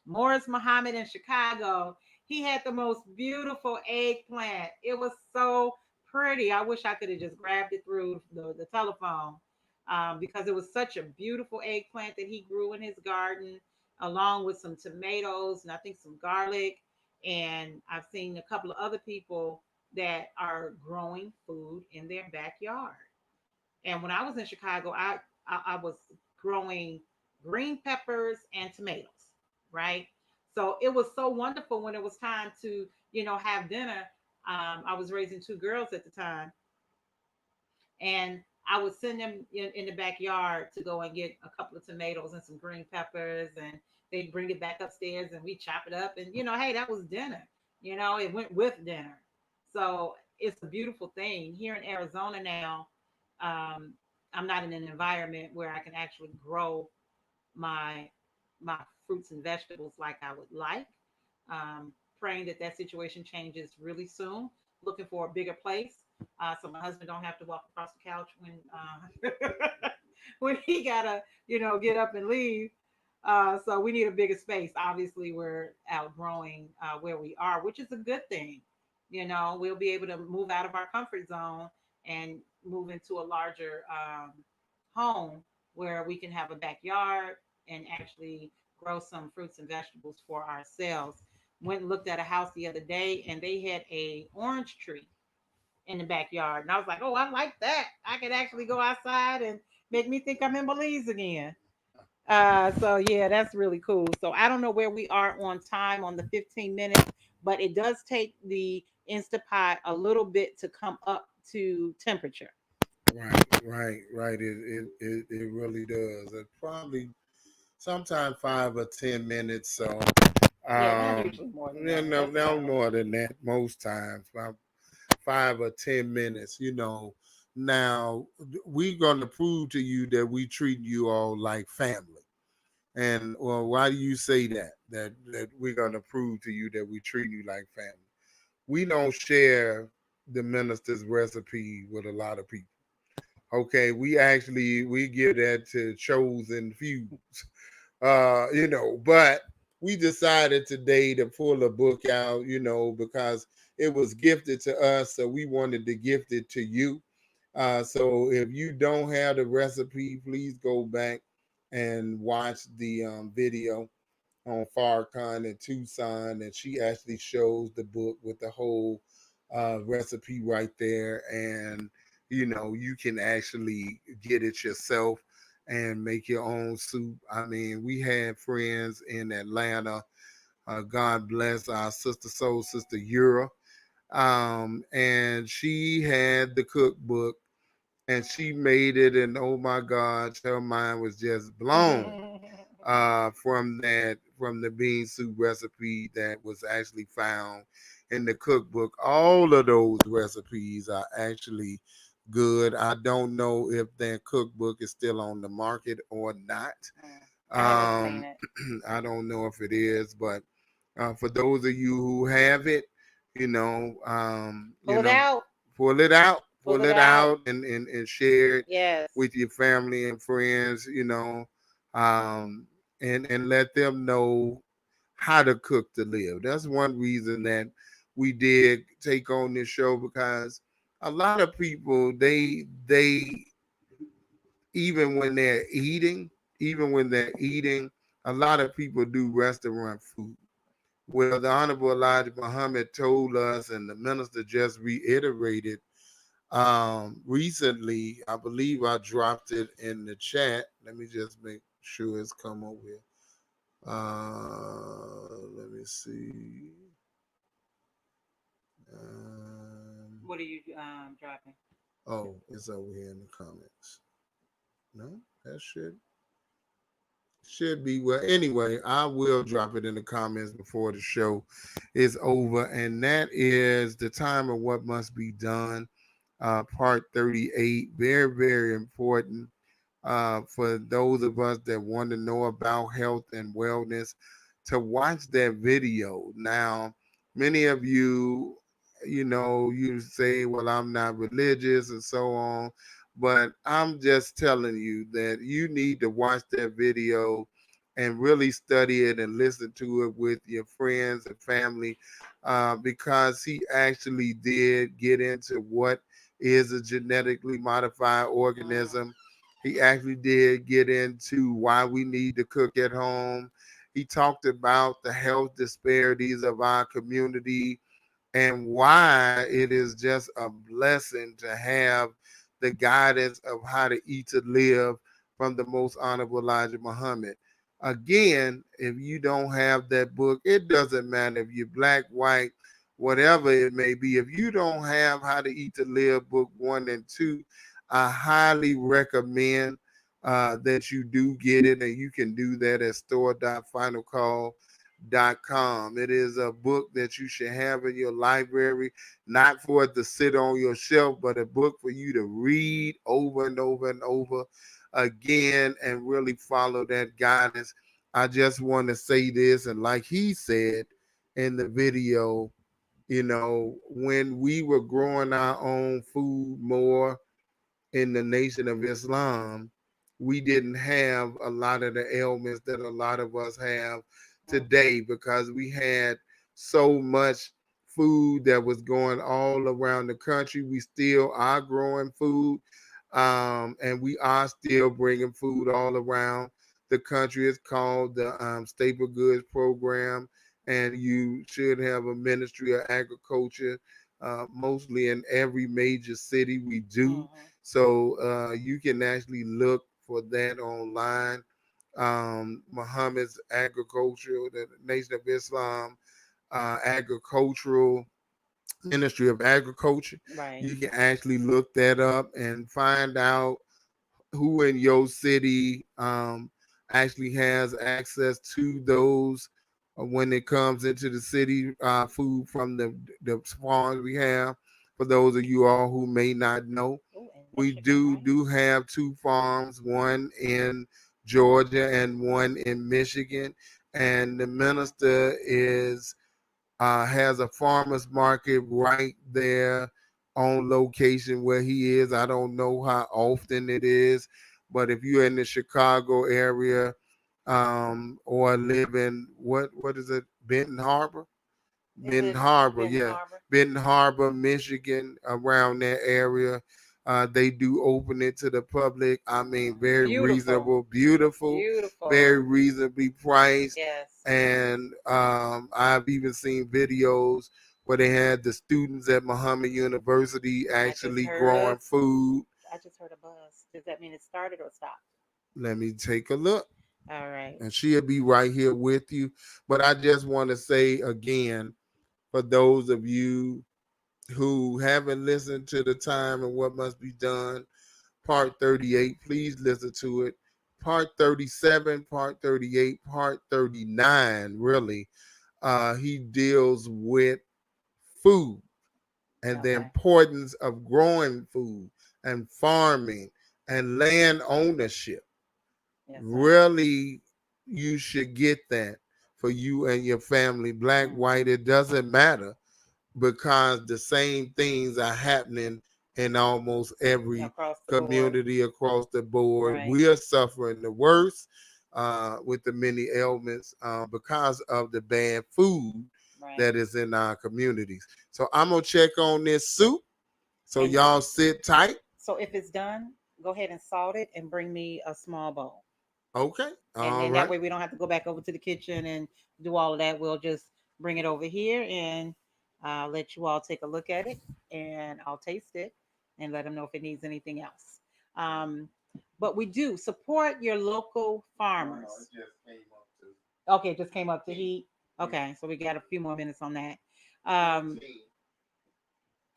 Morris Muhammad in Chicago, he had the most beautiful eggplant. It was so pretty. I wish I could have just grabbed it through the telephone because it was such a beautiful eggplant that he grew in his garden, along with some tomatoes and I think some garlic. And I've seen a couple of other people that are growing food in their backyard. And when I was in Chicago, I was growing green peppers and tomatoes, right? So it was so wonderful when it was time to, have dinner. I was raising two girls at the time, and I would send them in the backyard to go and get a couple of tomatoes and some green peppers, and they'd bring it back upstairs, and we chop it up, and hey, that was dinner. It went with dinner. So it's a beautiful thing here in Arizona now. Um, I'm not in an environment where I can actually grow my my fruits and vegetables like I would like. Praying that situation changes really soon. Looking for a bigger place, so my husband don't have to walk across the couch when he gotta get up and leave. So we need a bigger space. Obviously, we're outgrowing where we are, which is a good thing. We'll be able to move out of our comfort zone and move into a larger home where we can have a backyard and actually grow some fruits and vegetables for ourselves. Went and looked at a house the other day, and they had a orange tree in the backyard, and I was like, "Oh, I like that. I could actually go outside and make me think I'm in Belize again." So yeah, that's really cool. So I don't know where we are on time on the 15 minutes, but it does take the Instapot a little bit to come up to temperature. Right. It really does. It probably sometime 5 or 10 minutes. So Yeah, not um usually more than yeah, that. no, That's no about more than that most times. About 5 or 10 minutes, Now we're gonna prove to you that we treat you all like family. And well, why do you say that? That we're gonna prove to you that we treat you like family. We don't share the minister's recipe with a lot of people. Okay, we give that to chosen few. But we decided today to pull a book out, because it was gifted to us, so we wanted to gift it to you. So if you don't have the recipe, please go back and watch the video on Farcon in Tucson, and she actually shows the book with the whole recipe right there, and you can actually get it yourself and make your own soup. I mean, we had friends in Atlanta. God bless our sister soul sister Yura, and she had the cookbook and she made it, and oh my God, her mind was just blown from the bean soup recipe that was actually found in the cookbook. All of those recipes are actually good. I don't know if that cookbook is still on the market or not. I haven't seen Um, it. I don't know if it is, but for those of you who have it, Pull it out. pull it out, Pull pull it it out. out, and share it Yes. with your family and friends, um, and let them know how to cook to live. That's one reason that we did take on this show, because a lot of people they even when they're eating, even when they're eating, a lot of people do restaurant food. Well, the Honorable Elijah Muhammad told us, and the minister just reiterated recently. I believe I dropped it in the chat. Let me just make sure it's come over here. Let me see. what are you dropping? Oh, it's over here in the comments. No, that should be well. Anyway, I will drop it in the comments before the show is over, and that is the time of what must be done. Part 38, very, very important for those of us that want to know about health and wellness to watch that video. Now, many of you, you say, well, I'm not religious and so on, but I'm just telling you that you need to watch that video and really study it and listen to it with your friends and family because he actually did get into what is a genetically modified organism. He actually did get into why we need to cook at home. He talked about the health disparities of our community and why it is just a blessing to have the guidance of how to eat to live from the most honorable Elijah Muhammad. Again, if you don't have that book, it doesn't matter if you're black, white, whatever it may be. If you don't have How to Eat to Live, book 1 and 2, I highly recommend that you do get it, and you can do that at store.finalcall.com. It is a book that you should have in your library, not for it to sit on your shelf, but a book for you to read over and over and over again and really follow that guidance. I just want to say this, and like he said in the video, when we were growing our own food more in the Nation of Islam, we didn't have a lot of the ailments that a lot of us have today because we had so much food that was going all around the country. We still are growing food, and we are still bringing food all around the country. It's called the Staple Goods Program, and you should have a Ministry of Agriculture, mostly in every major city. We do. So you can actually look for that online. Muhammad's Agricultural, the Nation of Islam, Agricultural Ministry of Agriculture. Right. You can actually look that up and find out who in your city actually has access to those when it comes into the city food from the farms we have. For those of you all who may not know, Ooh, and we Michigan, do right? have 2 farms, one in Georgia and one in Michigan, and the minister is has a farmers market right there on location where he is. I don't know how often it is, but if you're in the Chicago area or live in what is it, Benton Harbor? Benton Harbor, Benton yeah, Harbor? Benton Harbor, Michigan, around that area. They do open it to the public. I mean, very Beautiful. reasonable, beautiful, Beautiful. very reasonably priced. Yes. And I've even seen videos where they had the students at Muhammad University actually growing food. I just heard a buzz. Does that mean it started or stopped? Let me take a look. All right. And she'll be right here with you. But I just want to say again, for those of you who haven't listened to the time and what must be done, part 38, please listen to it. Part 37, part 38, part 39, really, he deals with food and the importance of growing food and farming and land ownership. Yes, Really, you should get that for you and your family, black, white, it doesn't matter, because the same things are happening in almost every across the community across the board. Right. We are suffering the worst with the many ailments because of the bad food Right. that is in our communities. So I'm gonna check on this soup. So And- y'all sit tight. So if it's done, go ahead and salt it and bring me a small bowl. Okay. And All then right. that way we don't have to go back over to the kitchen and do all of that. We'll just bring it over here and let you all take a look at it, and I'll taste it and let them know if it needs anything else. But we do support your local farmers. No, it just came up to Okay, it just came up to heat. Okay, so we got a few more minutes on that. 14.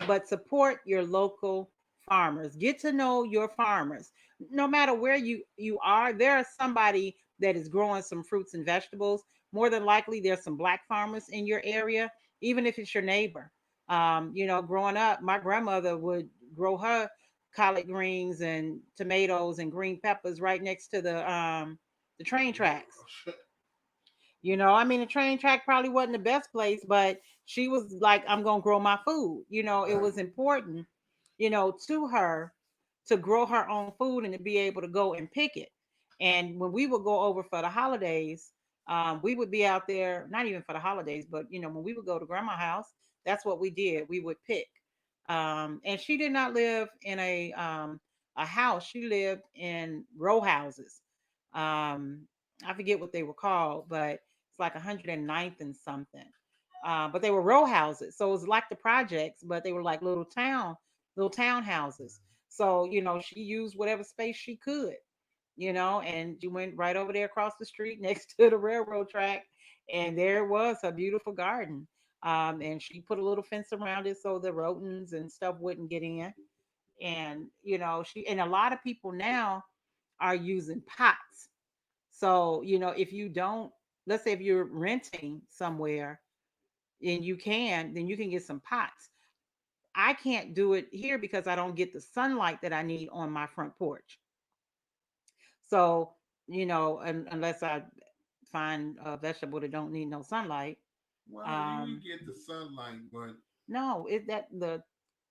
but support your local farmers. Get to know your farmers. No matter where you are, there's somebody that is growing some fruits and vegetables. More than likely, there's some black farmers in your area, even if it's your neighbor. Growing up, my grandmother would grow her collard greens and tomatoes and green peppers right next to the train tracks. The train track probably wasn't the best place, but she was like, I'm going to grow my food. It was important, to her to grow her own food and to be able to go and pick it. And when we would go over for the holidays, we would be out there, not even for the holidays, but, when we would go to grandma's house, that's what we did. We would pick. And she did not live in a house. She lived in row houses. I forget what they were called, but it's like 109th and something. But they were row houses. So it was like the projects, but they were like little townhouses. So, she used whatever space she could, and she went right over there across the street next to the railroad track. And there was her beautiful garden. And she put a little fence around it so the rodents and stuff wouldn't get in. And, and a lot of people now are using pots. So, if you don't, let's say if you're renting somewhere and then you can get some pots. I can't do it here because I don't get the sunlight that I need on my front porch. So, unless I find a vegetable that don't need no sunlight. Well, you get the sunlight, but No, it that the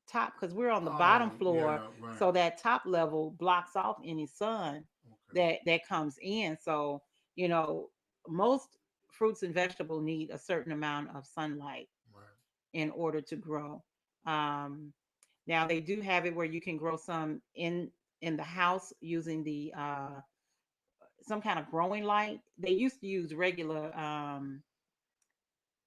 top because we're on the bottom floor, yeah, right. so that top level blocks off any sun Okay. that comes in. So, you know, most fruits and vegetables need a certain amount of sunlight Right. in order to grow. Um, Now they do have it where you can grow some in the house using the some kind of growing light. They used to use regular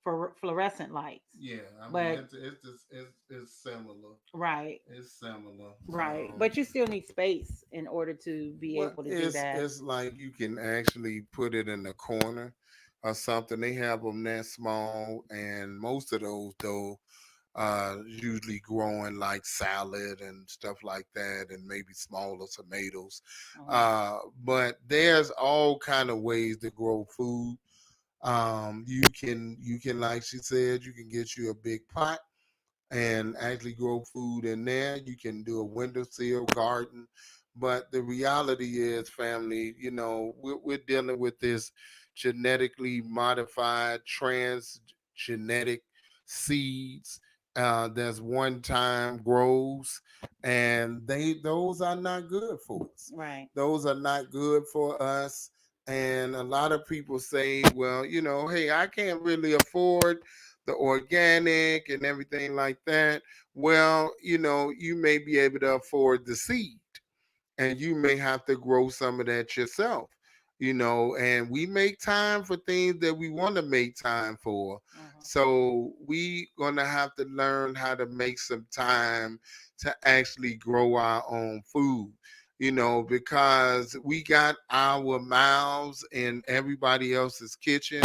for fluorescent lights, Yeah, I mean but it's similar. right, It's similar. right. But you still need space in order to be Well, able to do it's that. it's like you can actually put it in the corner or something. They have them that small, and most of those though usually growing like salad and stuff like that, and maybe smaller tomatoes. Mhm. But there's all kind of ways to grow food. You can like she said, you can get you a big pot and actually grow food in there. You can do a windowsill garden. But the reality is, family, we're dealing with this genetically modified transgenic seeds that's one time grows, and those are not good for us. Right. Those are not good for us. And a lot of people say, well, hey, I can't really afford the organic and everything like that. Well, you may be able to afford the seed and you may have to grow some of that yourself. And we make time for things that we want to make time for. Mhm. So we gonna have to learn how to make some time to actually grow our own food. Because we got our mouths in everybody else's kitchen,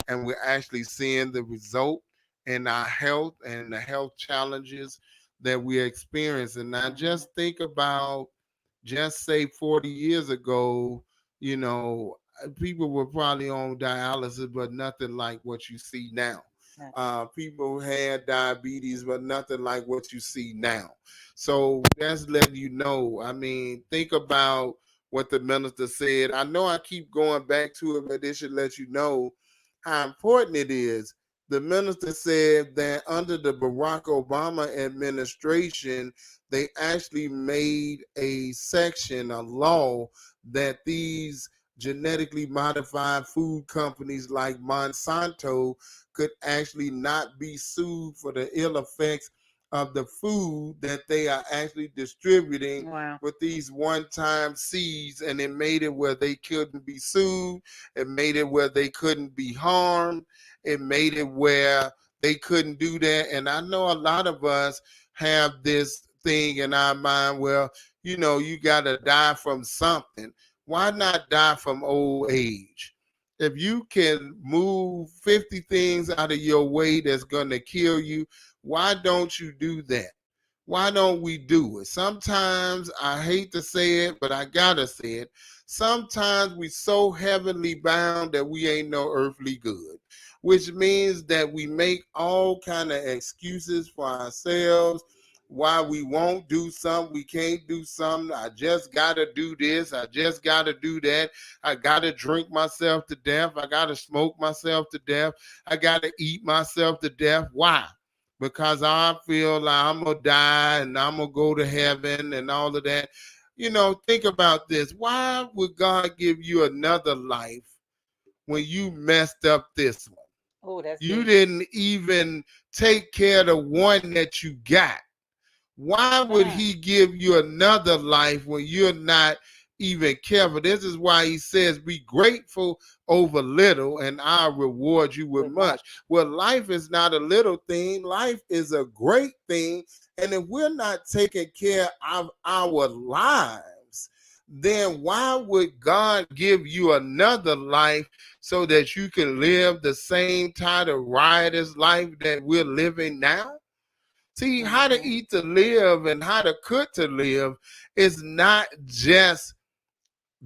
and we're actually seeing the result in our health and the health challenges that we're experiencing. Now, Mhm. just think about just say 40 years ago, people were probably on dialysis, but nothing like what you see now. Nothing. People had diabetes, but nothing like what you see now. So that's letting you know. I mean, think about what the minister said. I know I keep going back to it, but this should let you know how important it is. The minister said that under the Barack Obama administration, they actually made a section, a law, that these genetically modified food companies like Monsanto could actually not be sued for the ill effects of the food that they are actually distributing Wow. with these one-time seeds. And it made it where they couldn't be sued. It made it where they couldn't be harmed. It made it where they couldn't do that. And I know a lot of us have this thing in our mind, well, you got to die from something. Why not die from old age? If you can move 50 things out of your way that's going to kill you, why don't you do that? Why don't we do it? Sometimes I hate to say it, but I gotta say it. Sometimes we so heavenly bound that we ain't no earthly good, which means that we make all kind of excuses for ourselves why we won't do something, we can't do something. I just gotta do this, I just gotta do that. I gotta drink myself to death, I gotta smoke myself to death, I gotta eat myself to death. Why? Because I feel like I'm gonna die and I'm gonna go to heaven and all of that. Think about this. Why would God give you another life when you messed up this one? Oh, that's You deep. didn't even take care of the one that you got. Why would he give you another life when you're not even careful? This is why he says, be grateful over little and I'll reward you with much. Well, life is not a little thing. Life is a great thing. And if we're not taking care of our lives, then why would God give you another life so that you can live the same type of riotous life that we're living now? See, how to eat to live and how to cook to live is not just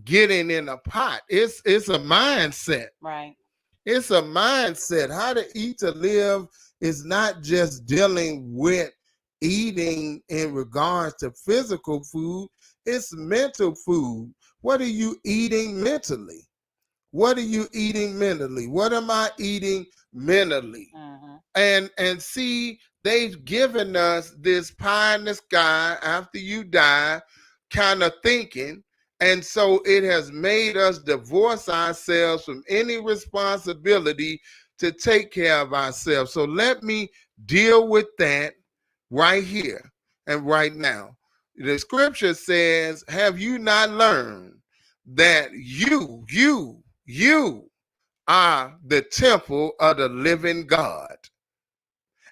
getting in a pot. It's a mindset. Right. It's a mindset. How to eat to live is not just dealing with eating in regards to physical food. It's mental food. What are you eating mentally? What are you eating mentally? What am I eating mentally? And see, they've given us this pie in the sky after you die kind of thinking. And so it has made us divorce ourselves from any responsibility to take care of ourselves. So let me deal with that right here and right now. The scripture says, have you not learned that you are the temple of the living God?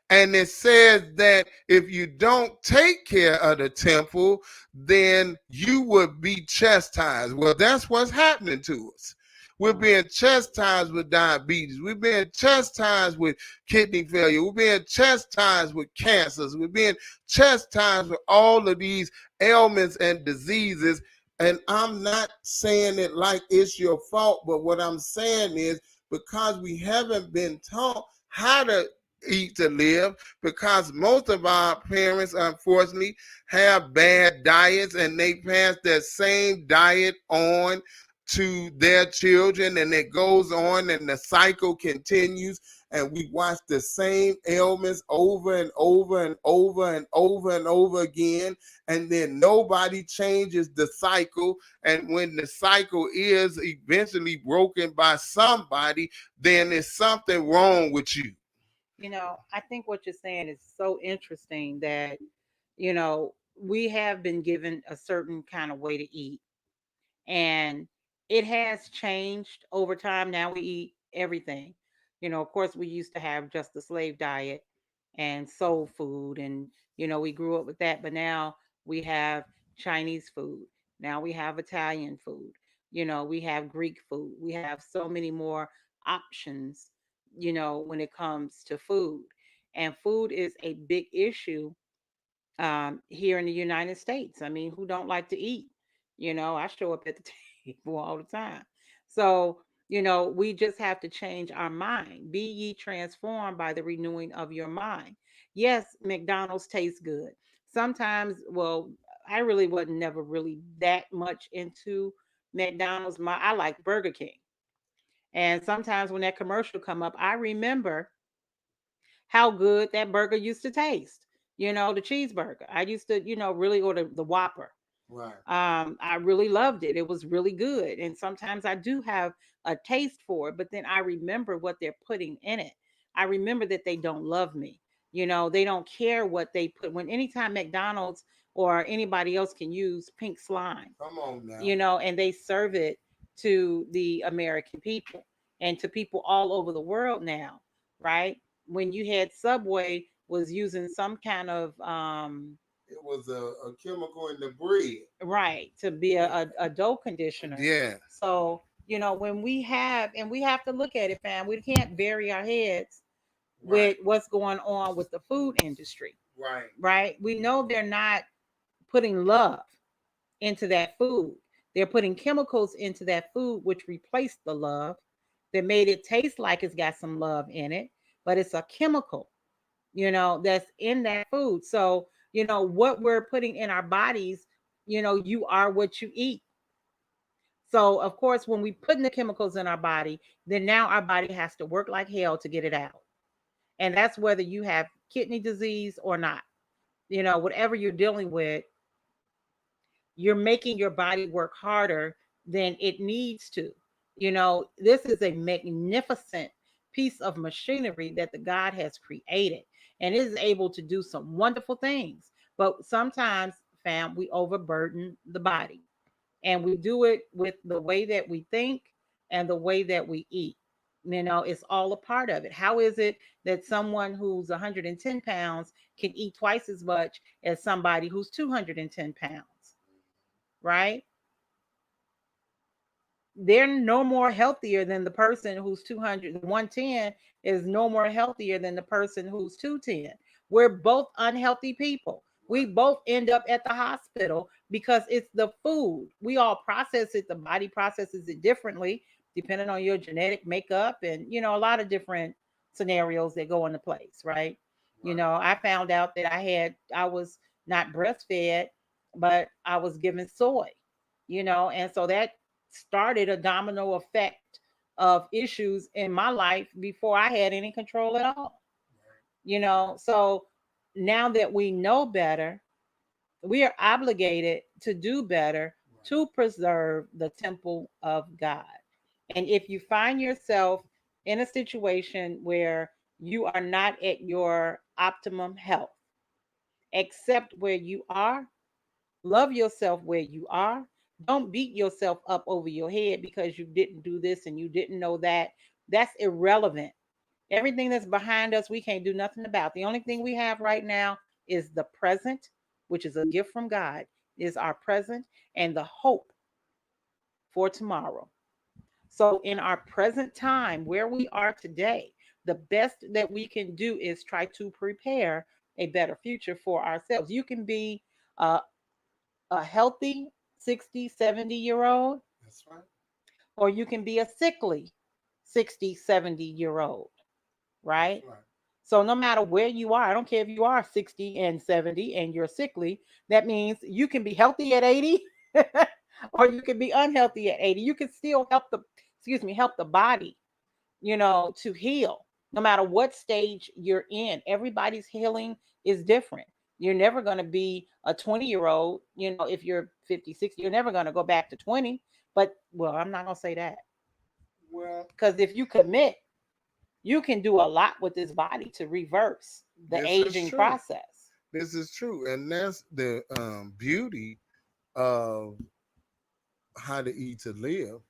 And it says that if you don't take care of the temple, then you would be chastised. Well, that's what's happening to us. We're being chastised with diabetes. We're being chastised with kidney failure. We're being chastised with cancers. We're being chastised with all of these ailments and diseases. And I'm not saying it like it's your fault, but what I'm saying is because we haven't been taught how to eat to live, because most of our parents unfortunately have bad diets and they pass that same diet on to their children, and it goes on and the cycle continues, and we watch the same ailments over and over and over and over and over again, and then nobody changes the cycle. And when the cycle is eventually broken by somebody, then there's something wrong with you. I think what you're saying is so interesting that, we have been given a certain kind of way to eat, and it has changed over time. Now we eat everything. Of course, we used to have just the slave diet and soul food, and, we grew up with that, but now we have Chinese food. Now we have Italian food. We have Greek food. We have so many more options, when it comes to food. And food is a big issue here in the United States. I mean, who don't like to eat? I show up at the table all the time. So, we just have to change our mind. Be ye transformed by the renewing of your mind. Yes, McDonald's tastes good. Sometimes, well, I really wasn't never really that much into McDonald's. I like Burger King. And sometimes when that commercial come up, I remember how good that burger used to taste. The cheeseburger. I used to, really order the Whopper. Right. I really loved it. It was really good. And sometimes I do have a taste for it, but then I remember what they're putting in it. I remember that they don't love me. They don't care what they put. When anytime McDonald's or anybody else can use pink slime, Come on now. and they serve it to the American people and to people all over the world now, right? When you had Subway was using some kind of It was a chemical in the bread. right, to be a dough conditioner. Yeah. So, when we have, and we have to look at it, fam, we can't bury our heads Right. with what's going on with the food industry. Right. right? We know they're not putting love into that food. They're putting chemicals into that food, which replaced the love, that made it taste like it's got some love in it, but it's a chemical, that's in that food. So, what we're putting in our bodies, you are what you eat. So, of course, when we put in the chemicals in our body, then now our body has to work like hell to get it out. And that's whether you have kidney disease or not. Whatever you're dealing with, you're making your body work harder than it needs to. This is a magnificent piece of machinery that the God has created, and it is able to do some wonderful things. But sometimes, fam, we overburden the body, and we do it with the way that we think and the way that we eat. It's all a part of it. How is it that someone who's 110 pounds can eat twice as much as somebody who's 210 pounds? Right? They're no more healthier than the person who's 200. 110 is no more healthier than the person who's 210. We're both unhealthy people. We both end up at the hospital because it's the food. We all process it. The body processes it differently depending on your genetic makeup and, a lot of different scenarios that go into place, right? I found out that I was not breastfed, but I was given soy, and so that started a domino effect of issues in my life before I had any control at all. So now that we know better, we are obligated to do better to preserve the temple of God. And if you find yourself in a situation where you are not at your optimum health, accept where you are, love yourself where you are. Don't beat yourself up over your head because you didn't do this and you didn't know that. That's irrelevant. Everything that's behind us, we can't do nothing about. The only thing we have right now is the present, which is a gift from God, is our present and the hope for tomorrow. So, in our present time, where we are today, the best that we can do is try to prepare a better future for ourselves. You can be a healthy 60, 70-year-old, That's right. or you can be a sickly 60, 70-year-old, right? That's right. So no matter where you are, I don't care if you are 60 and 70 and you're sickly, that means you can be healthy at 80 or you can be unhealthy at 80. You can still help the body, to heal no matter what stage you're in. Everybody's healing is different. You're never going to be a 20-year-old, if you're 50, 60, you're never going to go back to 20. But, well, I'm not going to say that. Well, Because if you commit, you can do a lot with this body to reverse the this is aging true. process. This is true. And that's the beauty of how to eat to live,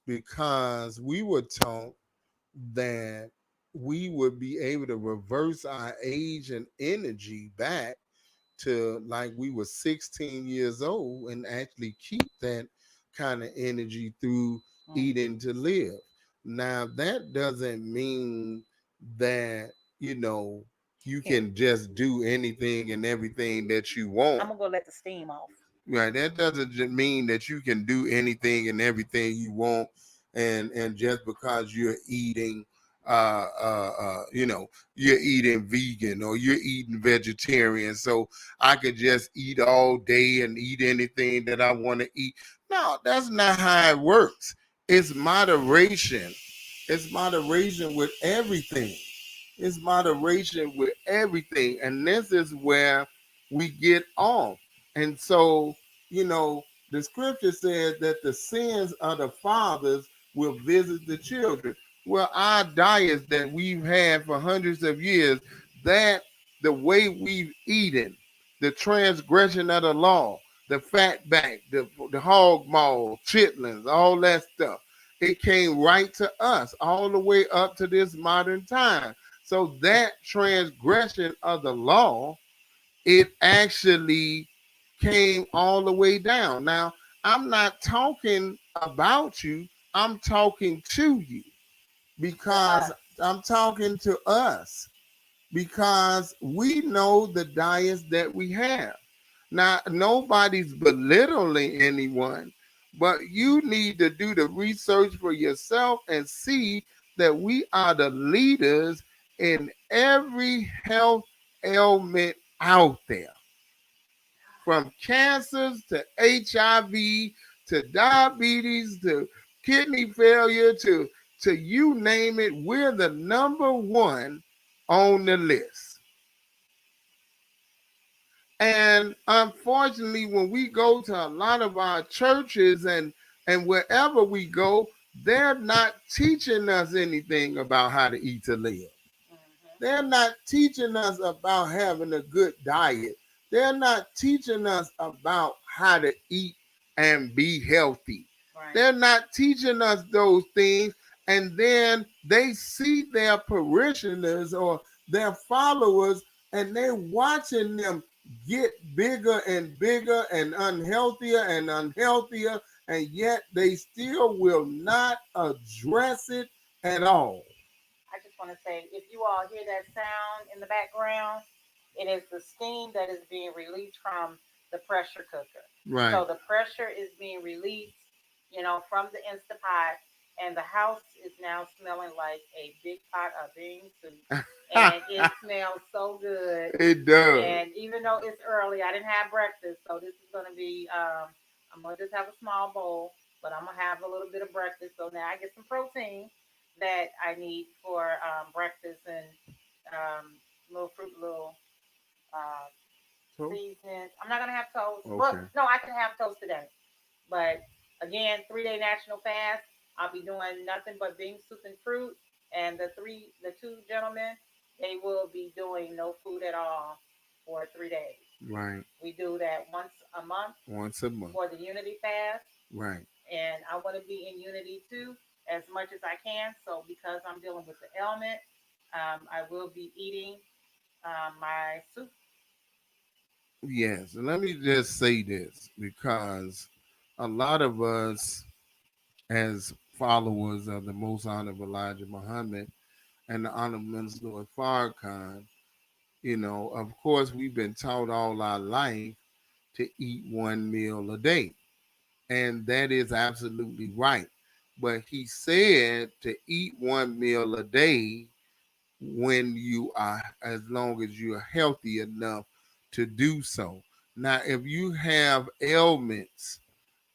because we were taught that we would be able to reverse our age and energy back to like we were 16 years old and actually keep that kind of energy through eating to live. Now, that doesn't mean that, you can just do anything and everything that you want. I'm going to go let the steam off. Right. That doesn't mean that you can do anything and everything you want, and just because you're eating you're eating vegan or you're eating vegetarian, so I could just eat all day and eat anything that I want to eat. No, that's not how it works. It's moderation. It's moderation with everything. It's moderation with everything. And this is where we get off. And so, the scripture says that the sins of the fathers will visit the children. Well, our diets that we've had for hundreds of years, that the way we've eaten, the transgression of the law, the fat back, the hog maw, chitlins, all that stuff, it came right to us all the way up to this modern time. So that transgression of the law, it actually came all the way down. Now, I'm not talking about you, I'm talking to you, because I'm talking to us. because we know the diets that we have. Now, nobody's belittling anyone, but you need to do the research for yourself and see that we are the leaders in every health ailment out there, from cancers to HIV to diabetes to kidney failure to you name it. We're the number one on the list. And unfortunately, when we go to a lot of our churches and wherever we go, they're not teaching us anything about how to eat to live. They're not teaching us about having a good diet. They're not teaching us about how to eat and be healthy. Right. They're not teaching us those things. And then they see their parishioners or their followers and they're watching them get bigger and bigger and unhealthier, and yet they still will not address it at all. I just want to say, if you all hear that sound in the background, it is the steam that is being released from the pressure cooker. Right. So the pressure is being released, from the Instapot, and the house is now smelling like a big pot of bean soup. And it smells so good. It does. And even though it's early, I didn't have breakfast, so this is going to be, I'm going to just have a small bowl, but I'm going to have a little bit of breakfast. So now I get some protein that I need for breakfast and little seasonings. I'm not going to have toast. Okay. Well, no, I can have toast today. But again, 3-day national fast. I'll be doing nothing but bean soup and fruit. And the two gentlemen, they will be doing no food at all for 3 days. Right. We do that once a month. Once a month. For the unity fast. Right. And I want to be in unity too, as much as I can. So because I'm dealing with the ailment, I will be eating my soup. Yes. And let me just say this, because a lot of us as followers of the Most Honorable Elijah Muhammad and the Honorable Minister Louis Farrakhan, of course, we've been taught all our life to eat one meal a day. And that is absolutely right. But he said to eat one meal a day when you are, as long as you are healthy enough to do so. Now, if you have ailments,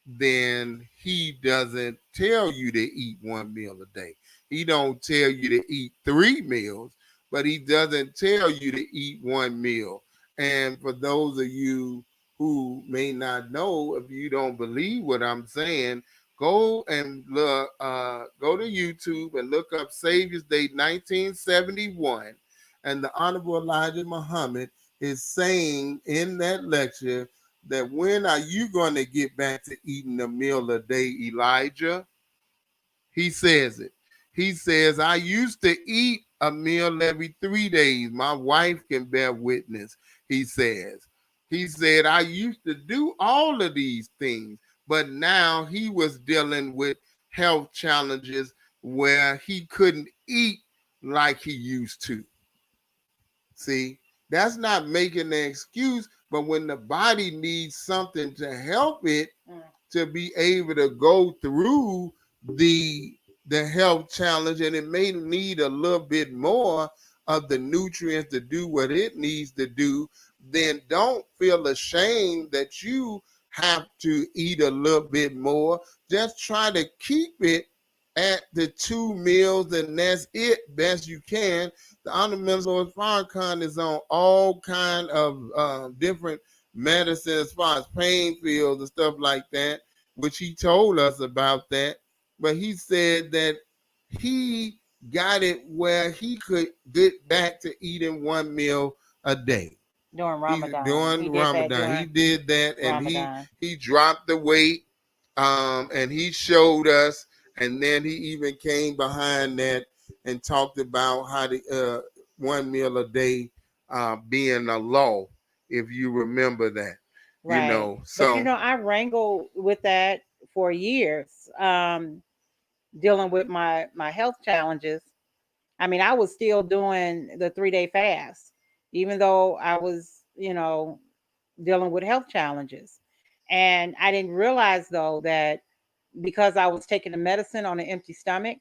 then he doesn't tell you to eat one meal a day. He don't tell you to eat 3 meals, but he doesn't tell you to eat one meal. And for those of you who may not know, if you don't believe what I'm saying, go and look, go to YouTube and look up Savior's Day 1971. And the Honorable Elijah Muhammad is saying in that lecture that when are you going to get back to eating a meal a day, Elijah? He says it. He says, I used to eat a meal every 3 days. My wife can bear witness, he says. He said, I used to do all of these things, but now he was dealing with health challenges where he couldn't eat like he used to. See, that's not making an excuse, but when the body needs something to help it to be able to go through the health challenge, and it may need a little bit more of the nutrients to do what it needs to do, then don't feel ashamed that you have to eat a little bit more. Just try to keep it at the 2 meals, and that's it best you can. The Honorable Minister Farrakhan is on all kind of different medicines as far as pain pills and stuff like that, which he told us about that. But he said that he got it where he could get back to eating 1 meal a day. During Ramadan. During Ramadan. He did that, and Ramadan. he dropped the weight, and he showed us, and then he even came behind that and talked about how the 1 meal a day being a law, if you remember that. Right. So but I wrangled with that for years, dealing with my health challenges. I mean, I was still doing the 3-day fast, even though I was, dealing with health challenges. And I didn't realize though that because I was taking the medicine on an empty stomach,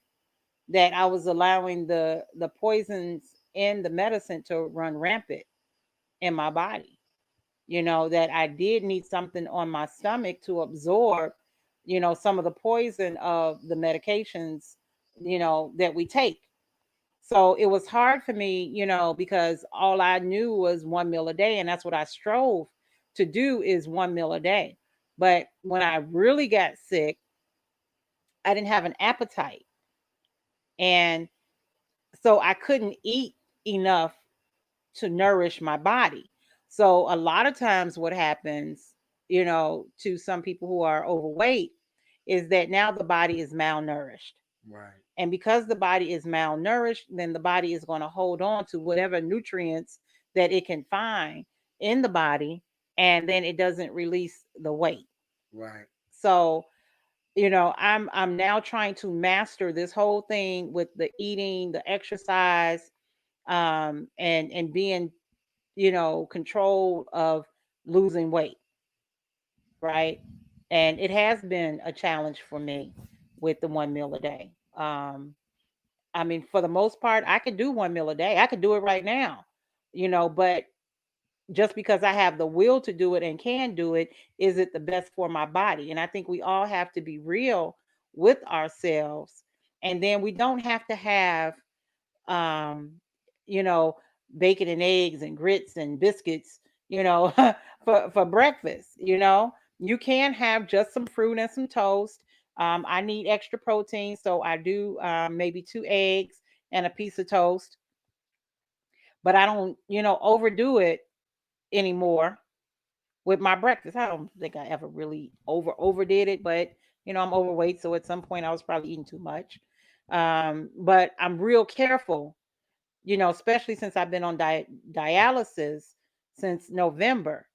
that I was allowing the poisons in the medicine to run rampant in my body. That I did need something on my stomach to absorb, some of the poison of the medications, that we take. So it was hard for me, because all I knew was one meal a day. And that's what I strove to do, is one meal a day. But when I really got sick, I didn't have an appetite. And so I couldn't eat enough to nourish my body. So a lot of times what happens, to some people who are overweight, is that now the body is malnourished. Right. And because the body is malnourished, then the body is going to hold on to whatever nutrients that it can find in the body, and then it doesn't release the weight. Right. So, I'm now trying to master this whole thing with the eating, the exercise, and being, control of losing weight, right? And it has been a challenge for me with the one meal a day. I mean, for the most part, I could do one meal a day. I could do it right now, but just because I have the will to do it and can do it, is it the best for my body? And I think we all have to be real with ourselves. And then we don't have to have, um, you know, bacon and eggs and grits and biscuits, for breakfast. You can have just some fruit and some toast. I need extra protein, so I do maybe 2 eggs and a piece of toast, but I don't, overdo it anymore with my breakfast. I don't think I ever really overdid it, but I'm overweight, so at some point I was probably eating too much. But I'm real careful, especially since I've been on dialysis since November.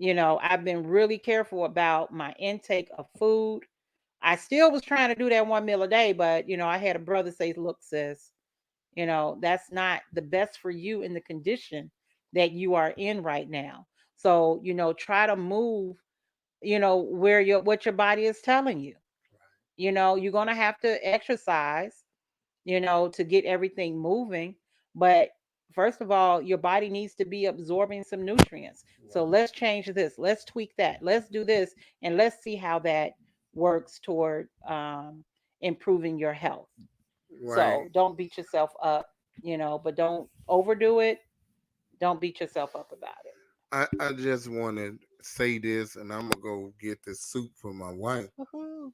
I've been really careful about my intake of food. I still was trying to do that one meal a day, but I had a brother say, "Look, sis, that's not the best for you in the condition that you are in right now. So, try to move, where what your body is telling you. You're going to have to exercise, to get everything moving, but first of all, your body needs to be absorbing some nutrients. So let's change this, let's tweak that, let's do this, and let's see how that works toward improving your health. Right. So don't beat yourself up, but don't overdo it. Don't beat yourself up about it. I just want to say this, and I'm gonna go get the soup for my wife. Woohoo.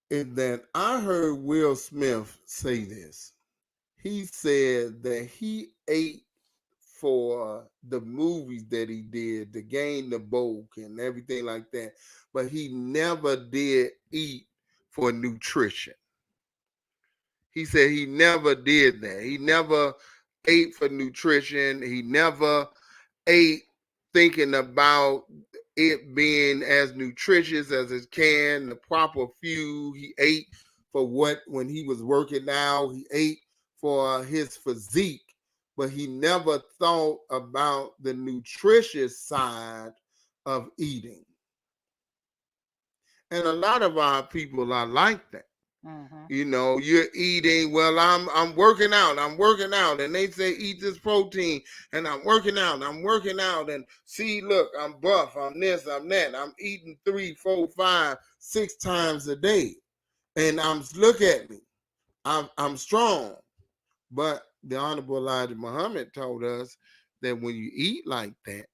Is that I heard Will Smith say this. He said that he ate for the movies that he did to gain the bulk and everything like that, but he never did eat for nutrition. He said he never did that. He never ate for nutrition. He never ate thinking about it being as nutritious as it can, the proper fuel. He ate for what, when he was working out, he ate for his physique, but he never thought about the nutritious side of eating. And a lot of our people are like that. Mm-hmm. You're eating, well, I'm working out, and they say eat this protein, and I'm working out, and see, look, I'm buff, I'm this, I'm that, I'm eating 3, 4, 5, 6 times a day, and look at me, I'm strong. But the Honorable Elijah Muhammad told us that when you eat like that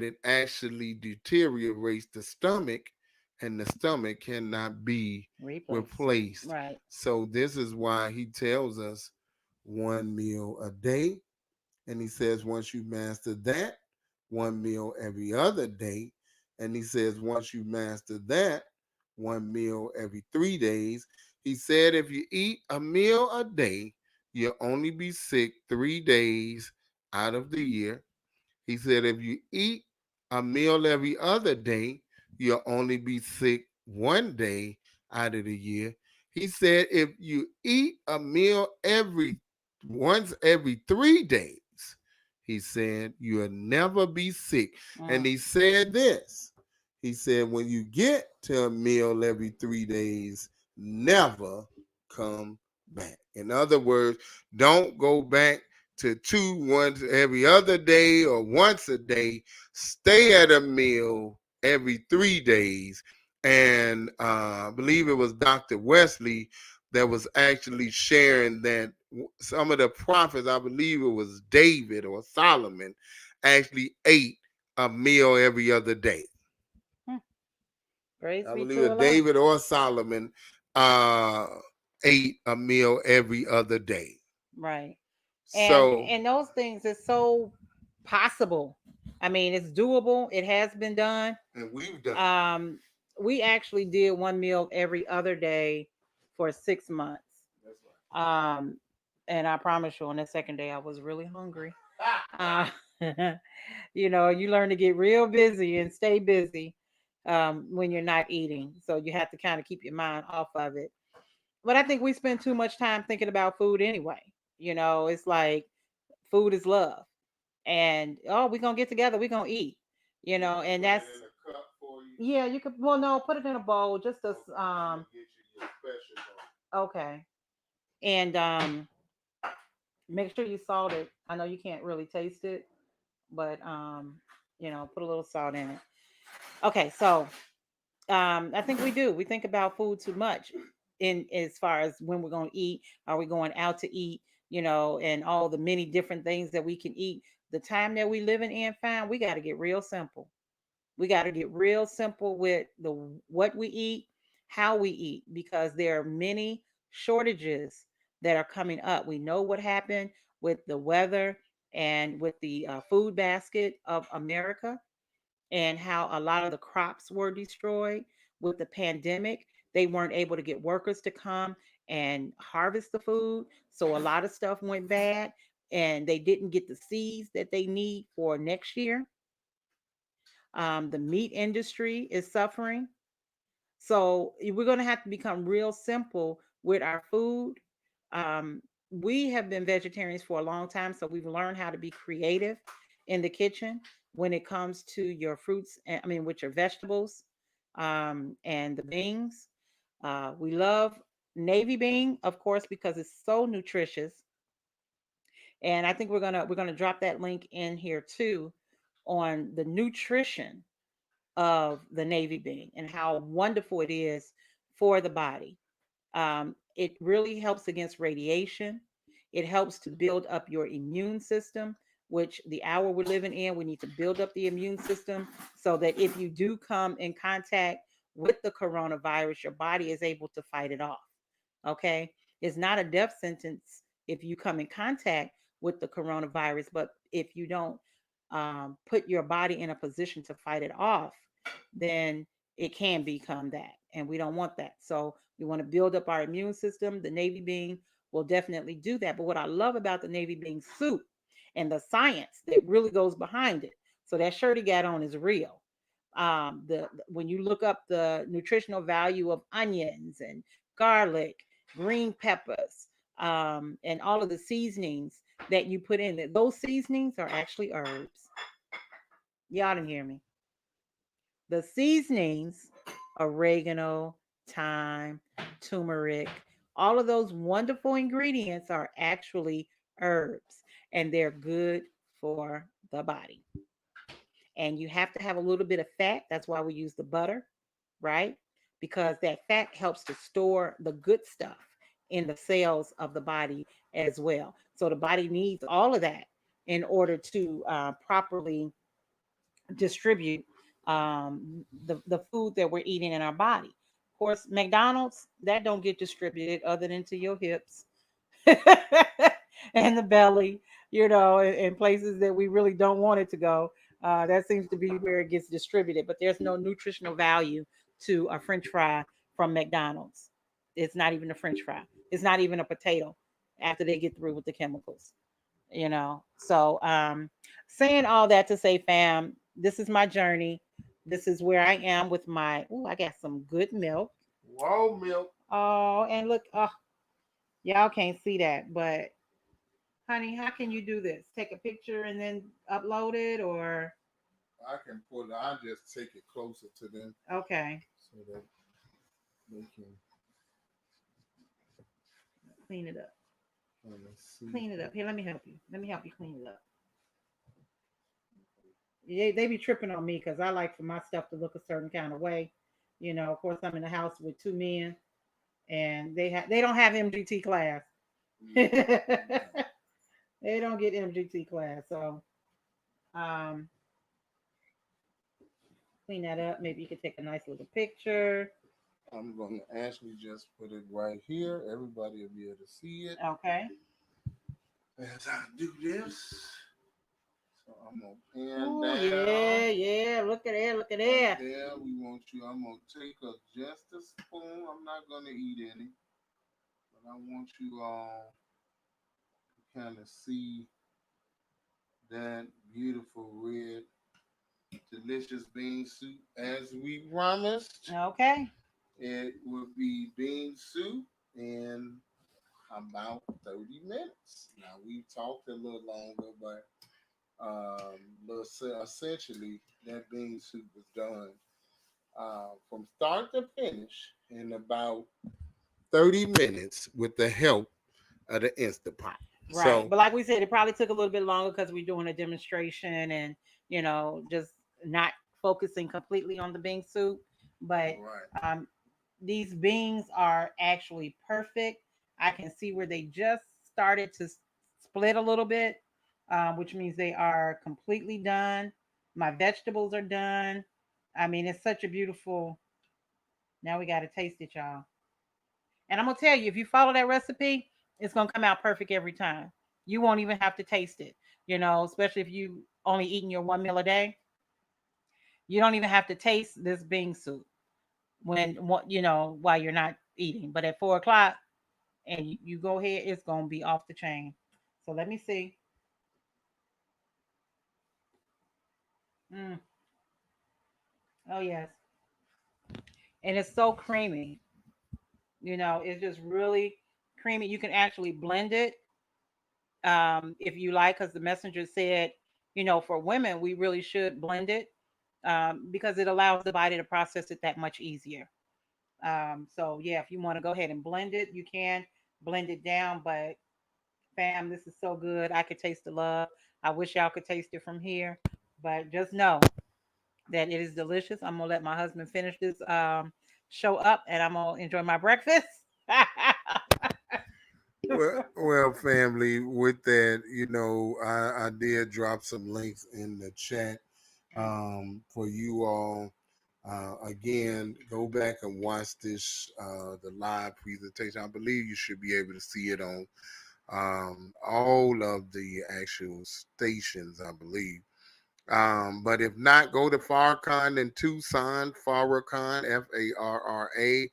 it actually deteriorates the stomach, and the stomach cannot be replaced. Right. So this is why he tells us one meal a day. And he says once you master that, one meal every other day. And he says once you master that, one meal every 3 days. He said if you eat a meal a day, you'll only be sick 3 days out of the year. He said if you eat a meal every other day, you'll only be sick 1 day out of the year. He said if you eat a meal once every 3 days, he said you'll never be sick. And he said this. He said when you get to a meal every 3 days, never come back. In other words, don't go back to 2 once every other day or once a day. Stay at a meal every 3 days. And I believe it was Dr. Wesley that was actually sharing that some of the prophets, I believe it was David or Solomon, actually ate a meal every other day. Praise I be believe to it Allah. David or Solomon ate a meal every other day. Right. So And those things is so possible. I mean, it's doable. It has been done. and we've done. We actually did one meal every other day for 6 months. That's right. And I promise you, on the second day, I was really hungry. You know, you learn to get real busy and stay busy when you're not eating. So you have to kind of keep your mind off of it. But I think we spend too much time thinking about food anyway. You know, it's like food is love. And oh, we're gonna get together, we're gonna eat. You know, and that's Put it in a cup for you. yeah, you could well no, put it in a bowl just as Okay, I'm gonna get you your special bowl. okay. And make sure you salt it. I know you can't really taste it, but you know, put a little salt in it. Okay, so I think we do. We think about food too much in as far as when we're going to eat. Are we going out to eat? You know, and all the many different things that we can eat. The time that we living in, fine. We got to get real simple. We got to get real simple with the what we eat, how we eat, because there are many shortages that are coming up. We know what happened with the weather and with the food basket of America and how a lot of the crops were destroyed with the pandemic. They weren't able to get workers to come and harvest the food. So a lot of stuff went bad and they didn't get the seeds that they need for next year. The meat industry is suffering. So we're going to have to become real simple with our food. We have been vegetarians for a long time, so we've learned how to be creative in the kitchen when it comes to your fruits. I mean, with your vegetables and the beans. We love navy bean, of course, because it's so nutritious. And I think we're gonna drop that link in here too on the nutrition of the navy bean and how wonderful it is for the body. It really helps against radiation. It helps to build up your immune system, which the hour we're living in, we need to build up the immune system so that if you do come in contact with the coronavirus, your body is able to fight it off. Okay. It's not a death sentence if you come in contact with the coronavirus, but if you don't put your body in a position to fight it off, then it can become that. And we don't want that. So we want to build up our immune system. The navy bean will definitely do that. But what I love about the navy bean soup and the science that really goes behind it. So that shirt he got on is real. The when you look up the nutritional value of onions and garlic, green peppers, and all of the seasonings that you put in it, those seasonings are actually herbs. Y'all didn't hear me. The seasonings, oregano, thyme, turmeric, all of those wonderful ingredients are actually herbs and they're good for the body. And you have to have a little bit of fat. That's why we use the butter, right? Because that fat helps to store the good stuff in the cells of the body as well. So the body needs all of that in order to properly distribute the food that we're eating in our body. Of course, McDonald's that don't get distributed other than to your hips and the belly, you know, in places that we really don't want it to go. That seems to be where it gets distributed, but there's no nutritional value to a French fry from McDonald's. It's not even a French fry. It's not even a potato after they get through with the chemicals, you know. So saying all that to say, fam, this is my journey. This is where I am with my I got some good milk. Raw milk. Oh, and look, y'all can't see that, but honey, how can you do this? Take a picture and then upload it, or I can pull it. I just take it closer to them okay, so that they can clean it up. kind of see. Clean it up. Here, let me help you. Let me help you clean it up. They be tripping on me because I like for my stuff to look a certain kind of way. You know, of course, I'm in the house with two men, and they don't have MGT class. They don't get MGT class, so um, clean that up. Maybe you could take a nice little picture. I'm going to actually just put it right here. Everybody will be able to see it Okay. as I do this. So I'm going to pan Oh down. yeah. Look at that. Look at Right that. there, we want you. I'm going to take just a spoon. I'm not going to eat any, but I want you all to kind of see that beautiful red delicious bean soup as we promised. Okay. It would be bean soup in about 30 minutes. Now we talked a little longer, but essentially that bean soup was done from start to finish in about 30 minutes with the help of the Instant Pot. Right. So, But like we said, it probably took a little bit longer because we're doing a demonstration and, just not focusing completely on the bean soup. But right. these beans are actually perfect. I can see where they just started to split a little bit, which means they are completely done. My vegetables are done. I mean, it's such a beautiful. Now we got to taste it, y'all. And I'm gonna tell you, if you follow that recipe, it's gonna come out perfect every time. You won't even have to taste it. Especially if you only eating your one meal a day. You don't even have to taste this bean soup while you're not eating. But at 4 o'clock, and you go ahead, it's gonna be off the chain. So let me see. Mm. Oh yes, and it's so creamy. It's just really creamy. You can actually blend it if you like, because the messenger said, for women, we really should blend it because it allows the body to process it that much easier. So, yeah, if you want to go ahead and blend it, you can blend it down. But, fam, this is so good. I could taste the love. I wish y'all could taste it from here. But just know that it is delicious. I'm going to let my husband finish this show up and I'm going to enjoy my breakfast. Well, family, with that, I did drop some links in the chat for you all. Again, go back and watch this, the live presentation. I believe you should be able to see it on all of the actual stations, I believe. But if not, go to Farrakhan in Tucson, Farrakhan, Farrakhan,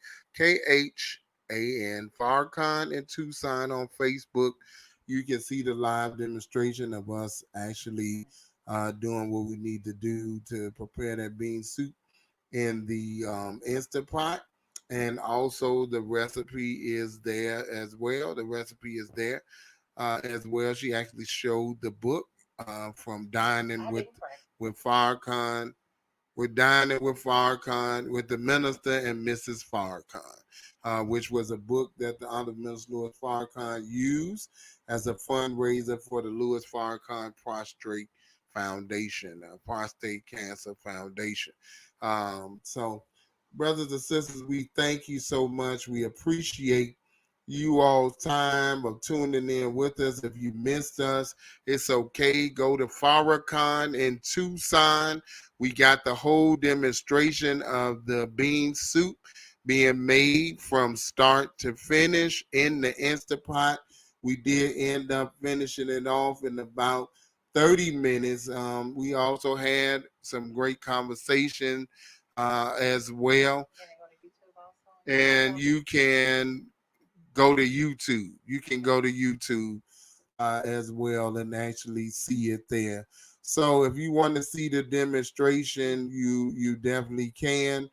Farrakhan in Tucson on Facebook. You can see the live demonstration of us actually doing what we need to do to prepare that bean soup in the Instant Pot. And also the recipe is there as well. The recipe is there as well. She actually showed the book from Dining with Farrakhan. We're dining with Farrakhan, with the minister and Mrs. Farrakhan, which was a book that the Honorable Minister Louis Farrakhan used as a fundraiser for the Louis Farrakhan Prostate Cancer Foundation. So, brothers and sisters, we thank you so much. We appreciate you all's time of tuning in with us. If you missed us, it's okay. Go to Farrakhan in Tucson. We got the whole demonstration of the bean soup being made from start to finish in the Instapot. We did end up finishing it off in about 30 minutes. We also had some great conversation as well. And you can go to YouTube. You can go to YouTube as well and actually see it there. So if you want to see the demonstration, you definitely can.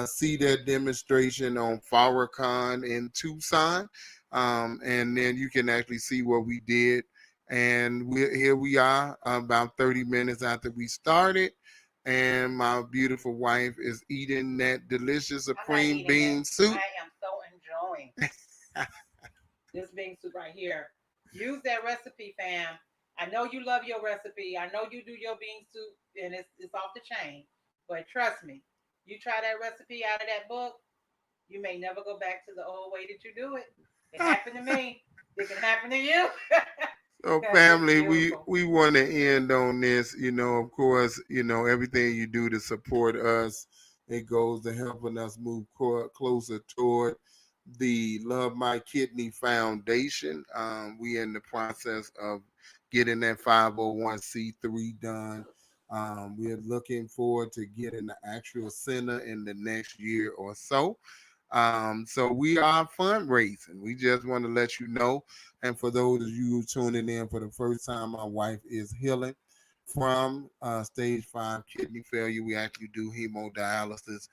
see that demonstration on Farrakhan in Tucson. And then you can actually see what we did. And here we are about 30 minutes after we started. And my beautiful wife is eating that delicious I'm not supreme eating bean it. soup. I am so enjoying this bean soup right here. Use that recipe, fam. I know you love your recipe. I know you do your bean soup, and it's off the chain. But trust me, you try that recipe out of that book, you may never go back to the old way that you do it. It happened to me. It can happen to you. So Because it's family, beautiful. we want to end on this. Of course, everything you do to support us, it goes to helping us move closer toward the Love My Kidney Foundation. We in the process of getting that 501c3 done. We're looking forward to getting the actual center in the next year or so. So we are fundraising. We just want to let you know. And for those of you tuning in for the first time, my wife is healing from stage 5 kidney failure. We actually do hemodialysis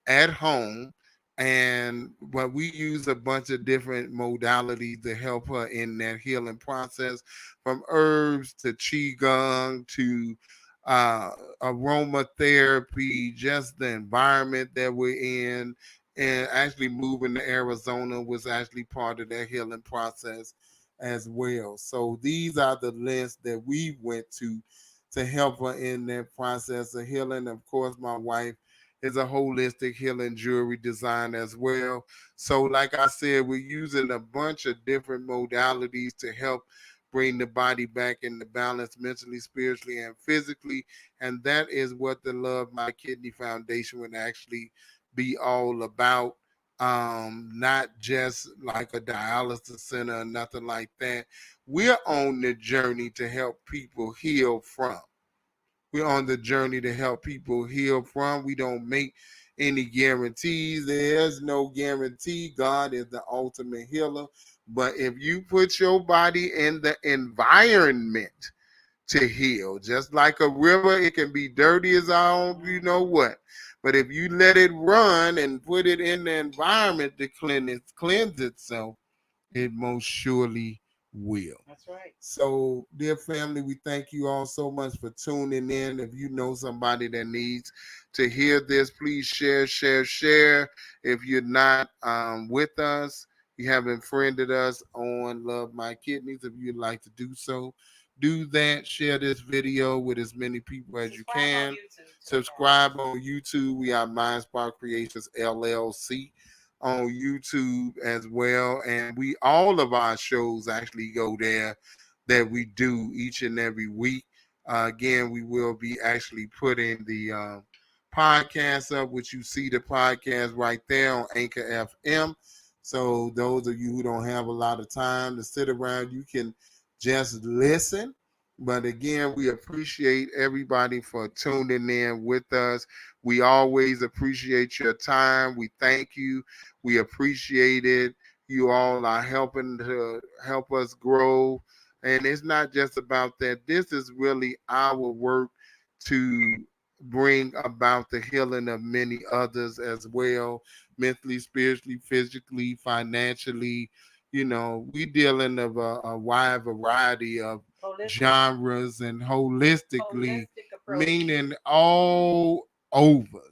at home. But we use a bunch of different modalities to help her in that healing process, from herbs to qigong to uh, aromatherapy, just the environment that we're in, and actually moving to Arizona was actually part of that healing process as well. So these are the lists that we went to help her in that process of healing. Of course, my wife is a holistic healing jewelry designer as well. So like I said, we're using a bunch of different modalities to help bring the body back into balance mentally, spiritually, and physically. And that is what the Love My Kidney Foundation would actually be all about. Not just like a dialysis center or nothing like that. We're on the journey to help people heal from. We're on the journey to help people heal from. We don't make any guarantees. There's no guarantee. God is the ultimate healer. But if you put your body in the environment to heal, just like a river, it can be dirty as all you know what. But if you let it run and put it in the environment to cleanse itself, it most surely will. That's right. So, dear family, we thank you all so much for tuning in. If you know somebody that needs to hear this, please share, share, share. If you're not with us, you haven't friended us on Love My Kidneys, if you'd like to do so, do that. Share this video with as many people as you can. Subscribe on YouTube. We are Mindspark Creations LLC on YouTube as well. And all of our shows actually go there that we do each and every week. Again, we will be actually putting the podcast up, which you see the podcast right there on Anchor FM. So those of you who don't have a lot of time to sit around, you can just listen. But again, we appreciate everybody for tuning in with us. We always appreciate your time. We thank you. We appreciate it. You all are helping to help us grow. And it's not just about that. This is really our work to bring about the healing of many others as well, mentally, spiritually, physically, financially. We dealing of a wide variety of genres and holistically, meaning all over.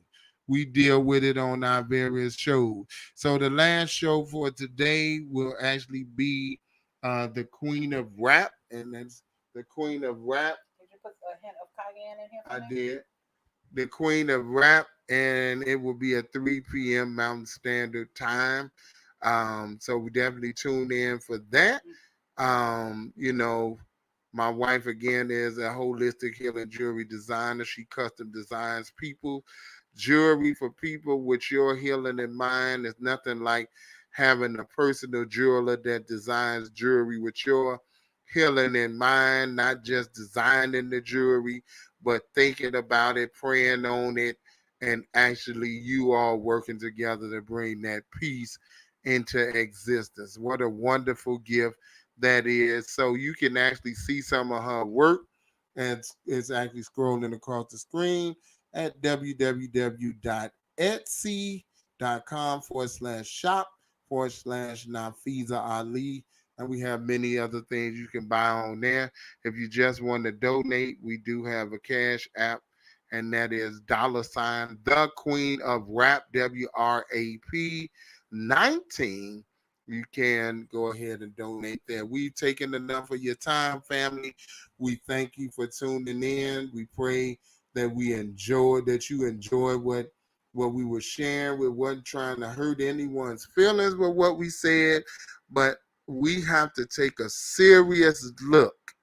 We deal with it on our various shows. So the last show for today will actually be the Queen of Rap, and that's the Queen of Rap. Did you put a hint of cayenne in here? I did. The Queen of Rap, and it will be at 3 p.m. Mountain Standard Time. So we definitely tune in for that. My wife again is a holistic healing jewelry designer. She custom designs people jewelry for people with your healing in mind. There's nothing like having a personal jeweler that designs jewelry with your healing in mind, not just designing the jewelry, but thinking about it, praying on it, and actually you all working together to bring that peace into existence. What a wonderful gift that is. So you can actually see some of her work, and it's actually scrolling across the screen at www.etsy.com Etsy.com/shop/Nafiza Ali. And we have many other things you can buy on there. If you just want to donate, we do have a cash app, and that is $ the Queen of Rap, WRAP 19. You can go ahead and donate there. We've taken enough of your time, family. We thank you for tuning in. We pray that you enjoy what we were sharing. We wasn't trying to hurt anyone's feelings with what we said, but we have to take a serious look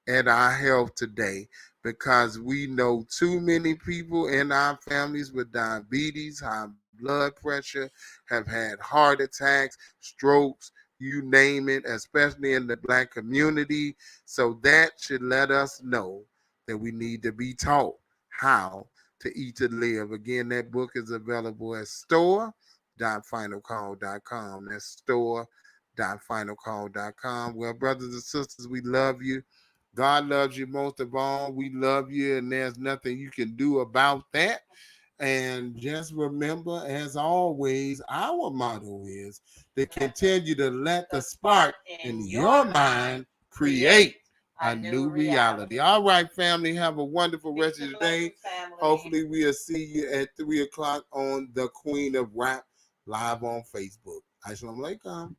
at our health today, because we know too many people in our families with diabetes, high blood pressure, have had heart attacks, strokes, you name it, especially in the Black community. So that should let us know that we need to be taught how to eat to live. Again, that book is available at store.finalcall.com. That's store.finalcall.com. Well, brothers and sisters, we love you. God loves you most of all. We love you, and there's nothing you can do about that. And just remember, as always, our motto is to continue to let the spark in your mind create a new reality. All right, family, have a wonderful rest of your day. Hopefully, we'll see you at 3 o'clock on The Queen of Rap live on Facebook. Assalamu alaikum.